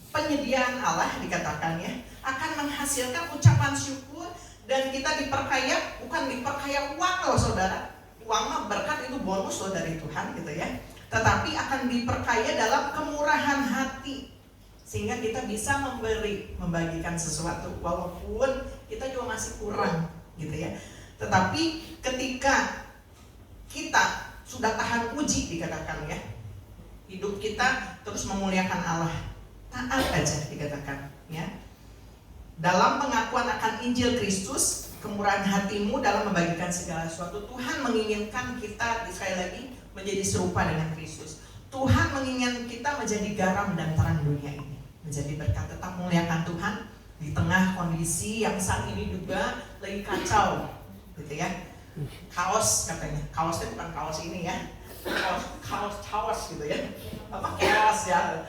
penyediaan Allah dikatakan ya, akan menghasilkan ucapan syukur dan kita diperkaya, bukan diperkaya uang loh saudara. Uang mah berkat itu bonus loh dari Tuhan gitu ya. Tetapi akan diperkaya dalam kemurahan hati. Sehingga kita bisa membagikan sesuatu walaupun kita juga masih kurang gitu ya. Tetapi ketika kita sudah tahan uji dikatakan ya, hidup kita terus memuliakan Allah, taat aja dikatakan ya. Dalam pengakuan akan Injil Kristus, kemurahan hatimu dalam membagikan segala sesuatu. Tuhan menginginkan kita, sekali lagi, menjadi serupa dengan Kristus. Tuhan menginginkan kita menjadi garam dan terang dunia ini, menjadi berkat. Tetap muliakan Tuhan di tengah kondisi yang saat ini juga lagi kacau, gitu ya. Kaos katanya, kaosnya bukan kaos ini ya, kaos gitu ya, apa chaos ya.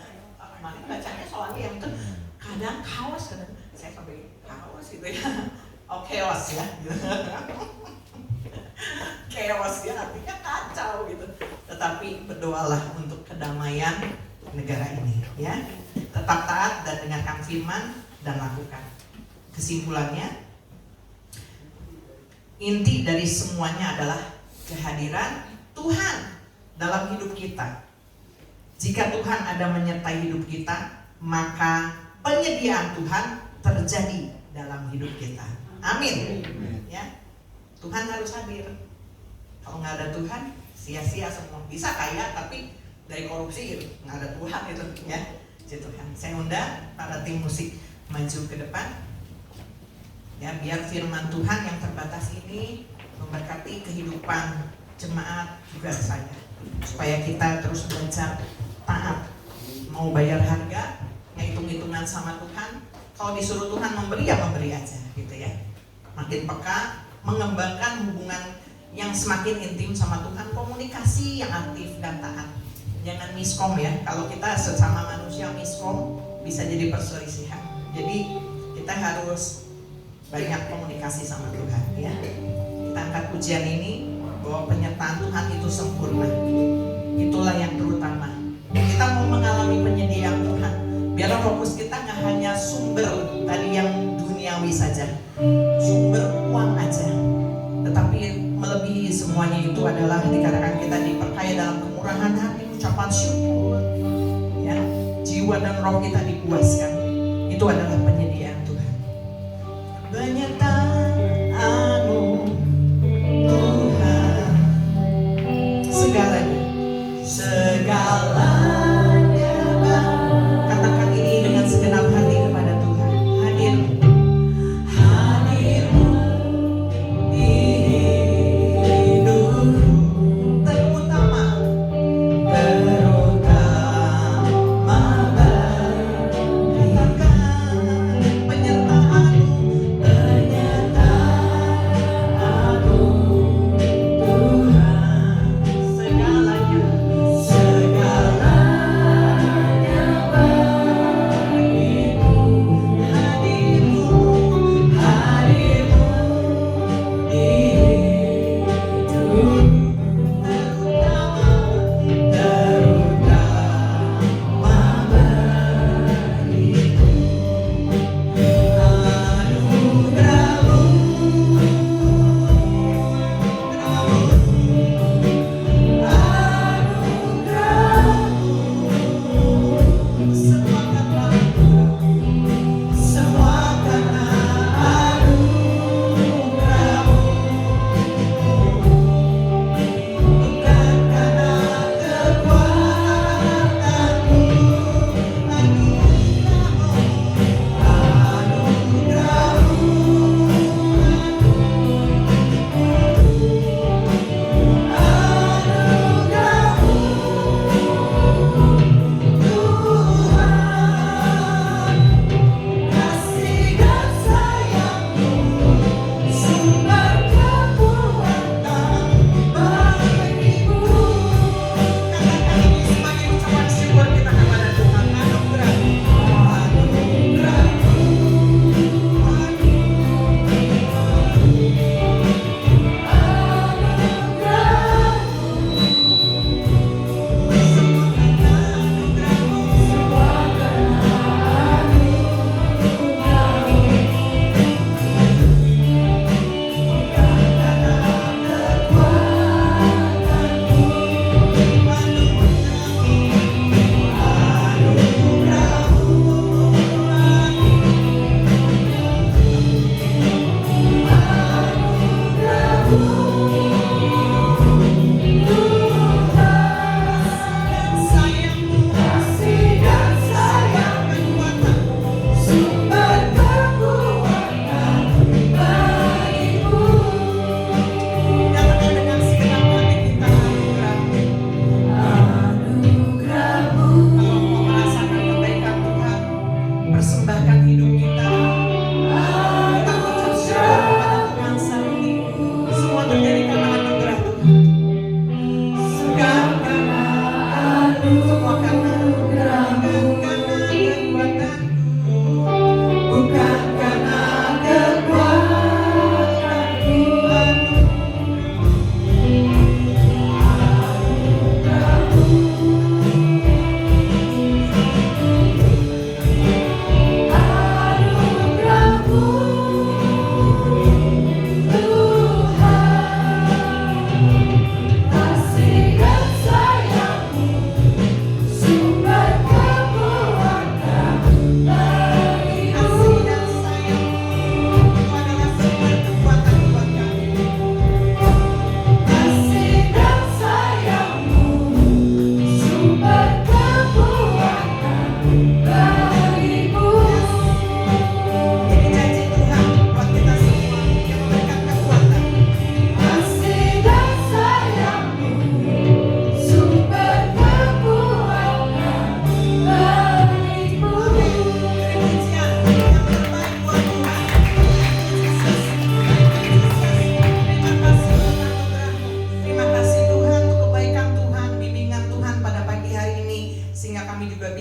Mari bacanya soalnya yang itu kadang kaos, kadang saya sampai kaos gitu ya. Oh chaos ya, chaos ya, artinya kacau gitu. Tetapi berdoalah untuk kedamaian negara ini ya. Tetap taat dan dengarkan firman dan lakukan. Kesimpulannya, inti dari semuanya adalah kehadiran Tuhan dalam hidup kita. Jika Tuhan ada menyertai hidup kita, maka penyediaan Tuhan terjadi dalam hidup kita. Amin. Ya, Tuhan harus hadir. Kalau nggak ada Tuhan, sia-sia semua. Bisa kaya tapi dari korupsi gitu, nggak ada Tuhan itu ya. Jadi Tuhan. Saya undang para tim musik maju ke depan. Ya, biar firman Tuhan yang terbatas ini memberkati kehidupan jemaat juga saya, supaya kita terus belajar taat, mau bayar harga, hitung-hitungan sama Tuhan. Kalau disuruh Tuhan memberi ya memberi aja, gitu ya. Makin peka, mengembangkan hubungan yang semakin intim sama Tuhan, komunikasi yang aktif dan taat. Jangan miskom ya. Kalau kita sesama manusia miskom bisa jadi perselisihan. Jadi kita harus banyak komunikasi sama Tuhan ya. Kita angkat pujian ini bahwa penyertaan Tuhan itu sempurna. Itulah yang terutama. Kita mau mengalami penyediaan Tuhan. Biarlah fokus kita nggak hanya sumber tadi yang duniawi saja, sumber uang aja, tetapi melebihi semuanya itu adalah dikatakan kita diperkaya dalam kemurahan hati, ucapan syukur, ya, jiwa dan roh kita dipuaskan. Itu adalah penyediaan Tuhan. Penyertaan-Mu Tuhan, segalanya, segalanya, katakan ini dengan segenap hati kepada Tuhan. Hadir-Mu di hidupku, terutama beritakan penyertaan-Mu Tuhan, segalanya, segalanya.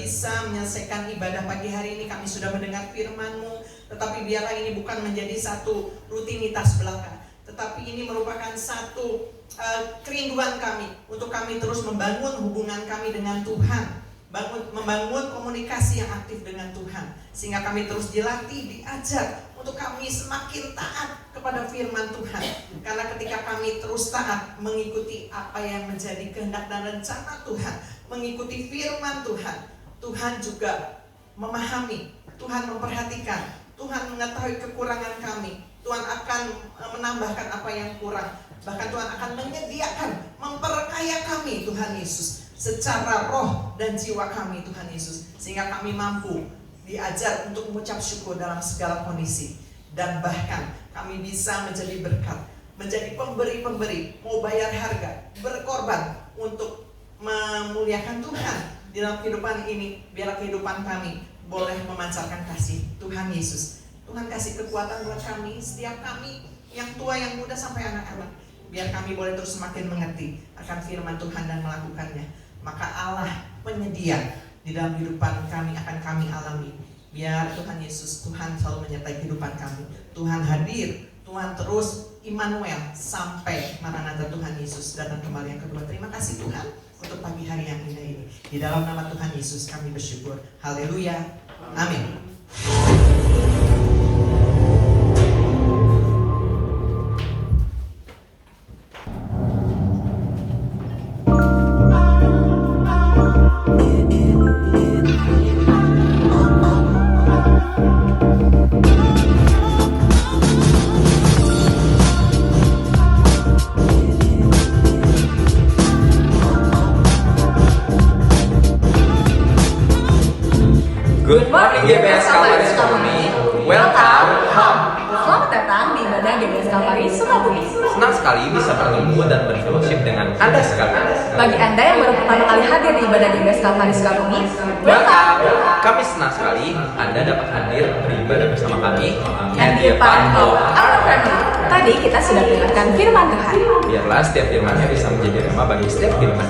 bisa menyelesaikan ibadah pagi hari ini. Kami sudah mendengar firman-Mu, tetapi biarlah ini bukan menjadi satu rutinitas belaka, tetapi ini merupakan satu kerinduan kami untuk kami terus membangun hubungan kami dengan Tuhan, membangun komunikasi yang aktif dengan Tuhan, sehingga kami terus dilatih, diajar untuk kami semakin taat kepada firman Tuhan. Karena ketika kami terus taat mengikuti apa yang menjadi kehendak dan rencana Tuhan, mengikuti firman Tuhan, Tuhan juga memahami, Tuhan memperhatikan, Tuhan mengetahui kekurangan kami, Tuhan akan menambahkan apa yang kurang. Bahkan Tuhan akan menyediakan, memperkaya kami Tuhan Yesus secara roh dan jiwa kami Tuhan Yesus, sehingga kami mampu diajar untuk mengucap syukur dalam segala kondisi. Dan bahkan kami bisa menjadi berkat, menjadi pemberi-pemberi, mau bayar harga, berkorban untuk memuliakan Tuhan di dalam kehidupan ini. Biarlah kehidupan kami boleh memancarkan kasih Tuhan Yesus. Tuhan kasih kekuatan buat kami, setiap kami yang tua, yang muda, sampai anak-anak. Biar kami boleh terus semakin mengerti akan firman Tuhan dan melakukannya. Maka Allah penyedia di dalam kehidupan kami akan kami alami. Biar Tuhan Yesus, Tuhan selalu menyertai kehidupan kami. Tuhan hadir, Tuhan terus Immanuel sampai Maranatha Tuhan Yesus datang kembali yang kedua. Terima kasih Tuhan untuk pagi hari yang indah ini. Di dalam nama Tuhan Yesus kami bersyukur. Haleluya. Amin. Good morning GBS Kalvari Sukabumi. Welcome home. Selamat datang di ibadah GBS Kalvari Sukabumi. Senang sekali bisa bertemu dan berfellowship dengan Anda sekalian. Bagi Anda yang baru pertama kali hadir di ibadah GBS Kalvari Sukabumi, Welcome. Kami senang sekali Anda dapat hadir beribadah bersama kami and be a part of our family. Tadi kita sudah mendengarkan firman Tuhan. Biarlah setiap firman-Nya bisa menjadi rema bagi setiap firman.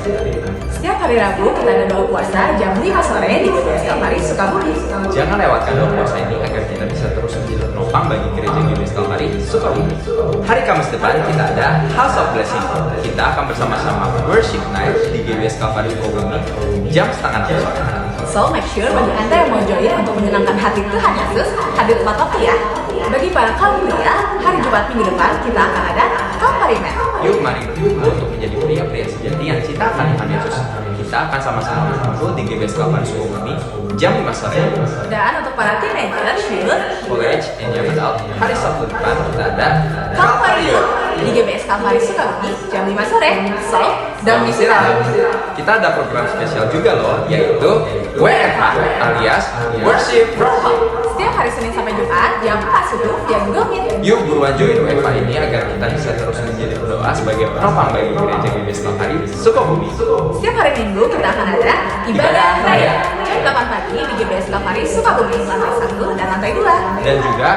Setiap hari Rabu kita ada doa puasa jam 5 sore di GBS Kalvari Sukabumi. Jangan lewatkan doa puasa ini agar kita bisa terus menjadi penopang bagi gereja GBS Kalvari Sukabumi. Hari Kamis depan kita ada House of Blessing. Kita akan bersama-sama worship night di GBS Kalvari Sukabumi jam 5:30 sore. So make sure bagi Anda yang mau join untuk menyenangkan hati Tuhan Yesus, hadir tepat waktu ya. Bagi para kaum pria, hari Jumat minggu depan kita akan ada Kalvari Men. Yuk mari berkumpul untuk menjadi pria-pria sejati yang cinta akan Tuhan Yesus. Kita akan sama-sama berkumpul di GBS Kalvari Sukabumi jam 5 sore. Dan untuk para teenager, youth, College and Young Adult, hari Sabtu depan kita ada Kalvari Youth di GBS Kalvari Sukabumi jam 5 sore. So, don't miss it out. Kita ada program spesial juga loh, yaitu WFH alias Worship from Home. Setiap hari Senin sampai Jumat jam 4 subuh yang Google Meet. Yuk buruan join WFH ini agar kita bisa terus menjadi berdoa sebagai penopang bagi gereja GBS Kalvari Sukabumi. Setiap hari Minggu kita akan ada ibadah raya jam 8 pagi di GBS Kalvari Sukabumi lantai 1 dan lantai 2. Dan juga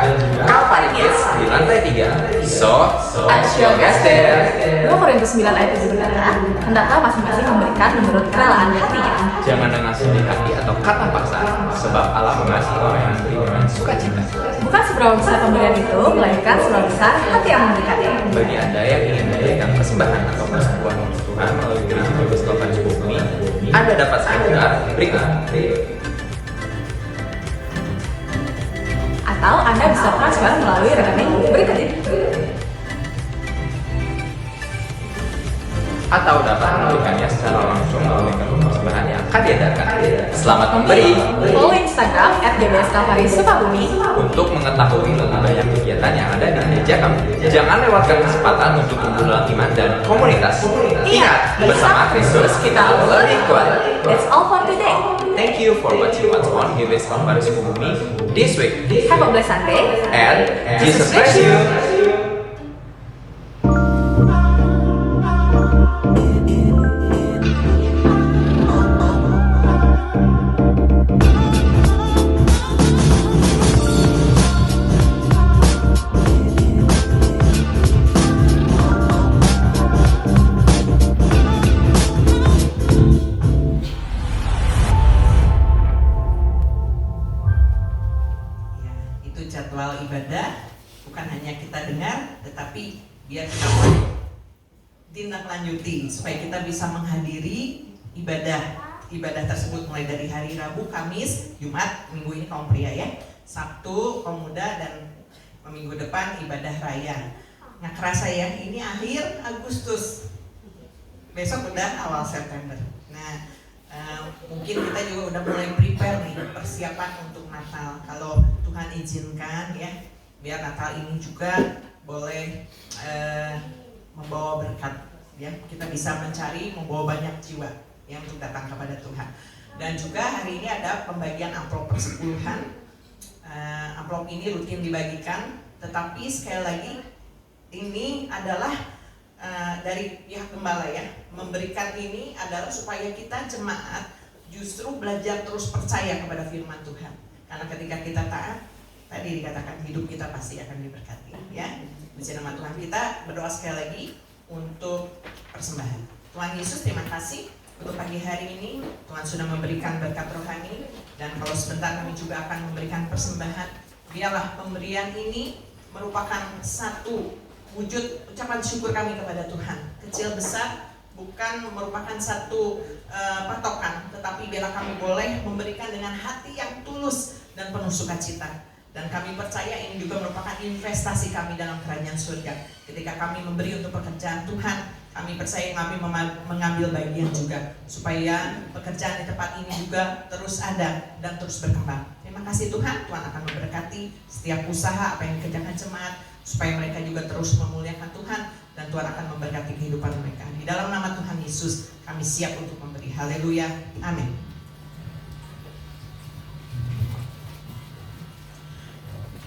Kalvari Kids di lantai 3. So, as your guest there. 2 Korintus 9 ayat 7 berkata, hendaklah masing-masing memberikan menurut kerelaan hatinya. Jangan dengan sedih hati atau kata paksa, sebab Allah mengasihi orang yang memberi dengan sukacita. Bukan seberapa besar pemberian itu, melainkan seberapa besar hati yang memberikannya. Bagi Anda yang ingin memberikan persembahan atau persekutuan untuk Tuhan melalui gereja GBS Kalvari Sukabumi, Anda dapat scan berikut. Atau Anda bisa transfer melalui rekening berikut ini. Atau dapat memberikannya secara langsung melalui kartu persembahan yang akan diadakan. Selamat memberi. Follow Instagram @GBS Kalvari Sukabumi Untuk mengetahui lebih banyak kegiatan yang ada di gereja kami, jangan lewatkan kesempatan untuk tumbuh dalam iman dan komunitas. Ingat, bersama Kristus kita lebih kuat. That's all for today. Thank you for watching what's on GBS Kalvari Sukabumi this week. Have a blessed Sunday. And Jesus bless you. biar kita boleh tindak lanjuti supaya kita bisa menghadiri ibadah tersebut mulai dari hari Rabu, Kamis, Jumat, minggu ini kaum pria ya, Sabtu kaum muda, dan minggu depan ibadah raya. Nggak kerasa ya, ini akhir Agustus, besok udah awal September. Nah, mungkin kita juga udah mulai prepare nih, persiapan untuk Natal. Kalau Tuhan izinkan ya, biar Natal ini juga boleh membawa berkat ya, kita bisa membawa banyak jiwa yang untuk datang kepada Tuhan. Dan juga hari ini ada pembagian amplop persepuluhan. Amplop ini rutin dibagikan, tetapi sekali lagi ini adalah dari pihak gembala ya, memberikan ini adalah supaya kita jemaat justru belajar terus percaya kepada firman Tuhan. Karena ketika kita taat, tadi dikatakan hidup kita pasti akan diberkati ya. Puji nama Tuhan. Kita berdoa sekali lagi untuk persembahan. Tuhan Yesus, terima kasih untuk pagi hari ini. Tuhan sudah memberikan berkat rohani, dan kalau sebentar kami juga akan memberikan persembahan. Biarlah pemberian ini merupakan satu wujud ucapan syukur kami kepada Tuhan. Kecil besar bukan merupakan satu patokan, tetapi biarlah kami boleh memberikan dengan hati yang tulus dan penuh sukacita. Dan kami percaya ini juga merupakan investasi kami dalam kerajaan surga. Ketika kami memberi untuk pekerjaan Tuhan, kami percaya kami mengambil bagian juga, supaya pekerjaan di tempat ini juga terus ada dan terus berkembang. Terima kasih Tuhan, Tuhan akan memberkati setiap usaha apa yang dikerjakan jemaat, supaya mereka juga terus memuliakan Tuhan, dan Tuhan akan memberkati kehidupan mereka. Di dalam nama Tuhan Yesus, kami siap untuk memberi. Haleluya, amin.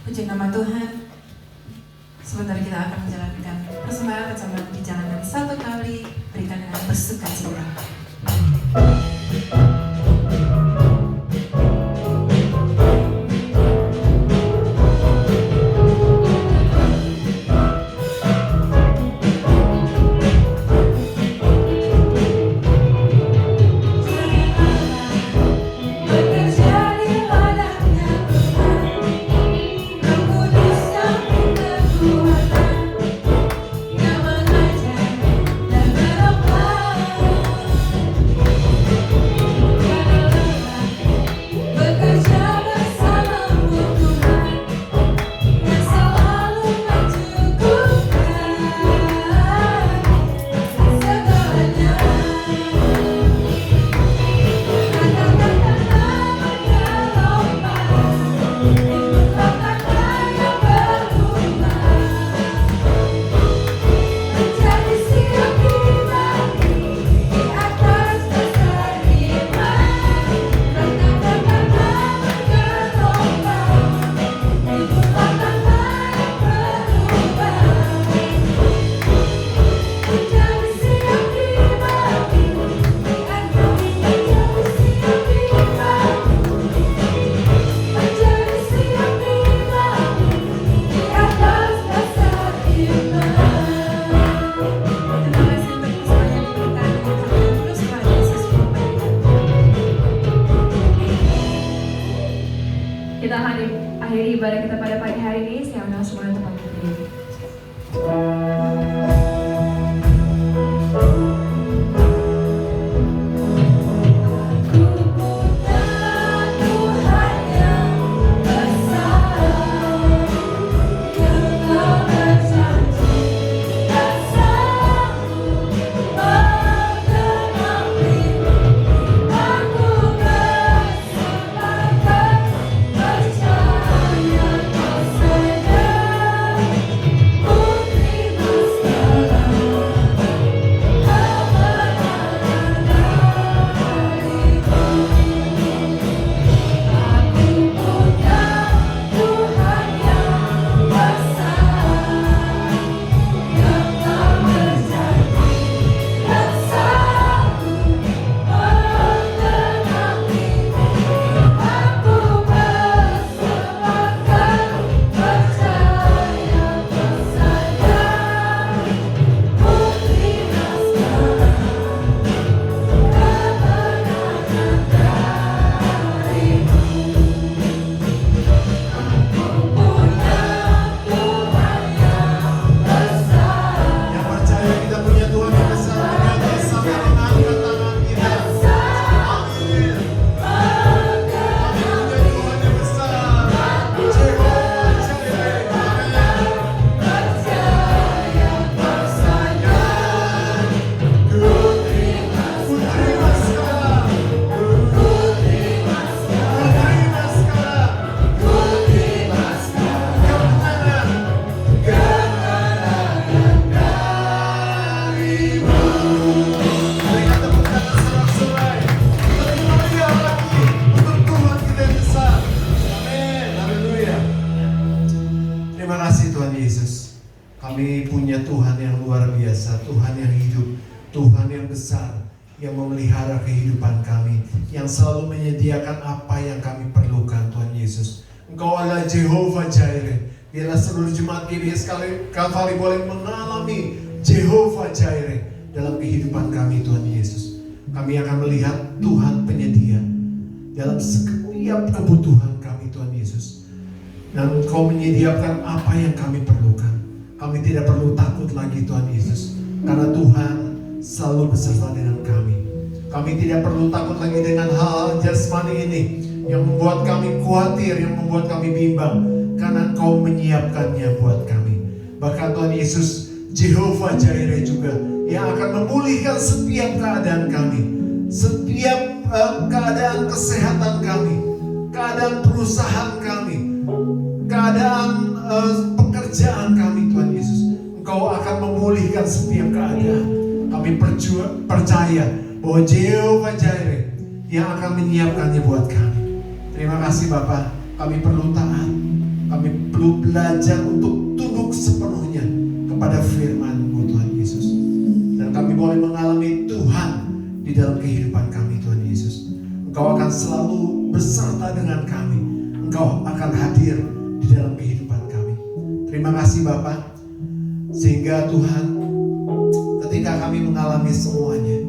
Puji nama Tuhan. Sebentar kita akan menjalankan persembahan di jalanan satu kali, berikan dengan bersukacita. Akhiri ibadah kita pada pagi hari ini. Saya undang semuanya untuk berdiri. Percaya biasa, Tuhan yang hidup, Tuhan yang besar, yang memelihara kehidupan kami, yang selalu menyediakan apa yang kami perlukan, Tuhan Yesus. Engkau adalah Jehovah Jireh. Biarlah seluruh jemaat GBS Kalvari boleh mengalami Jehovah Jireh dalam kehidupan kami, Tuhan Yesus. Kami akan melihat Tuhan penyedia dalam setiap kebutuhan kami, Tuhan Yesus. Dan Engkau menyediakan apa yang kami perlukan. Kami tidak perlu takut lagi, Tuhan Yesus, karena Tuhan selalu beserta dengan kami. Kami tidak perlu takut lagi dengan hal-hal jasmani ini yang membuat kami khawatir, yang membuat kami bimbang, karena Engkau menyiapkannya buat kami. Bahkan Tuhan Yesus, Jehovah Jireh juga, yang akan memulihkan setiap keadaan kami, setiap keadaan kesehatan kami, keadaan perusahaan kami, keadaan pekerjaan kami, Tuhan Yesus. Engkau akan memulihkan setiap keadaan. Kami percaya bahwa Jehovah Jireh yang akan menyiapkannya buat kami. Terima kasih Bapa. Kami perlu taat. Kami perlu belajar untuk tunduk sepenuhnya kepada firman-Mu, Tuhan Yesus. Dan kami boleh mengalami Tuhan di dalam kehidupan kami, Tuhan Yesus. Engkau akan selalu beserta dengan kami. Engkau akan hadir di dalam kehidupan kami. Terima kasih Bapa. Sehingga Tuhan, ketika kami mengalami semuanya,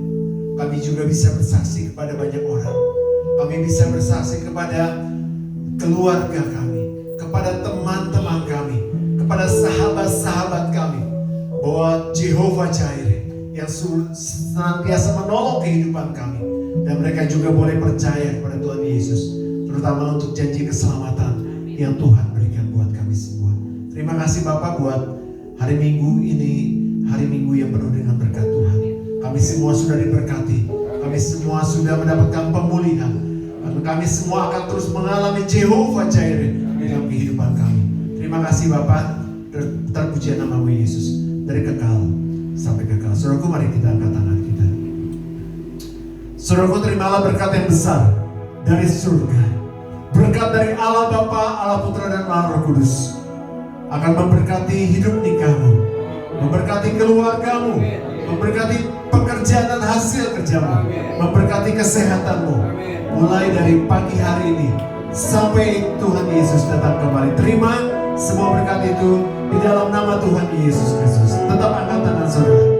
kami juga bisa bersaksi kepada banyak orang. Kami bisa bersaksi kepada keluarga kami, kepada teman-teman kami, kepada sahabat-sahabat kami, bahwa Jehovah Jireh yang senantiasa menolong kehidupan kami. Dan mereka juga boleh percaya kepada Tuhan Yesus, terutama untuk janji keselamatan yang Tuhan berikan buat kami semua. Terima kasih Bapak buat hari Minggu ini, hari Minggu yang penuh dengan berkat Tuhan. Kami semua sudah diberkati, kami semua sudah mendapatkan pemulihan, dan kami semua akan terus mengalami Jehovah Jireh dalam kehidupan kami. Terima kasih Bapak, terpuji nama-Mu Yesus, dari kekal sampai kekal. Saudaraku, mari kita angkat tangan kita. Saudaraku, terimalah berkat yang besar dari surga. Berkat dari Allah Bapa, Allah Putra dan Allah Roh Kudus akan memberkati hidup nikahmu, memberkati keluargamu, memberkati pekerjaan dan hasil kerjamu, memberkati kesehatanmu, mulai dari pagi hari ini sampai Tuhan Yesus datang kembali. Terima semua berkat itu di dalam nama Tuhan Yesus Kristus. Tetap angkat tangan saudara.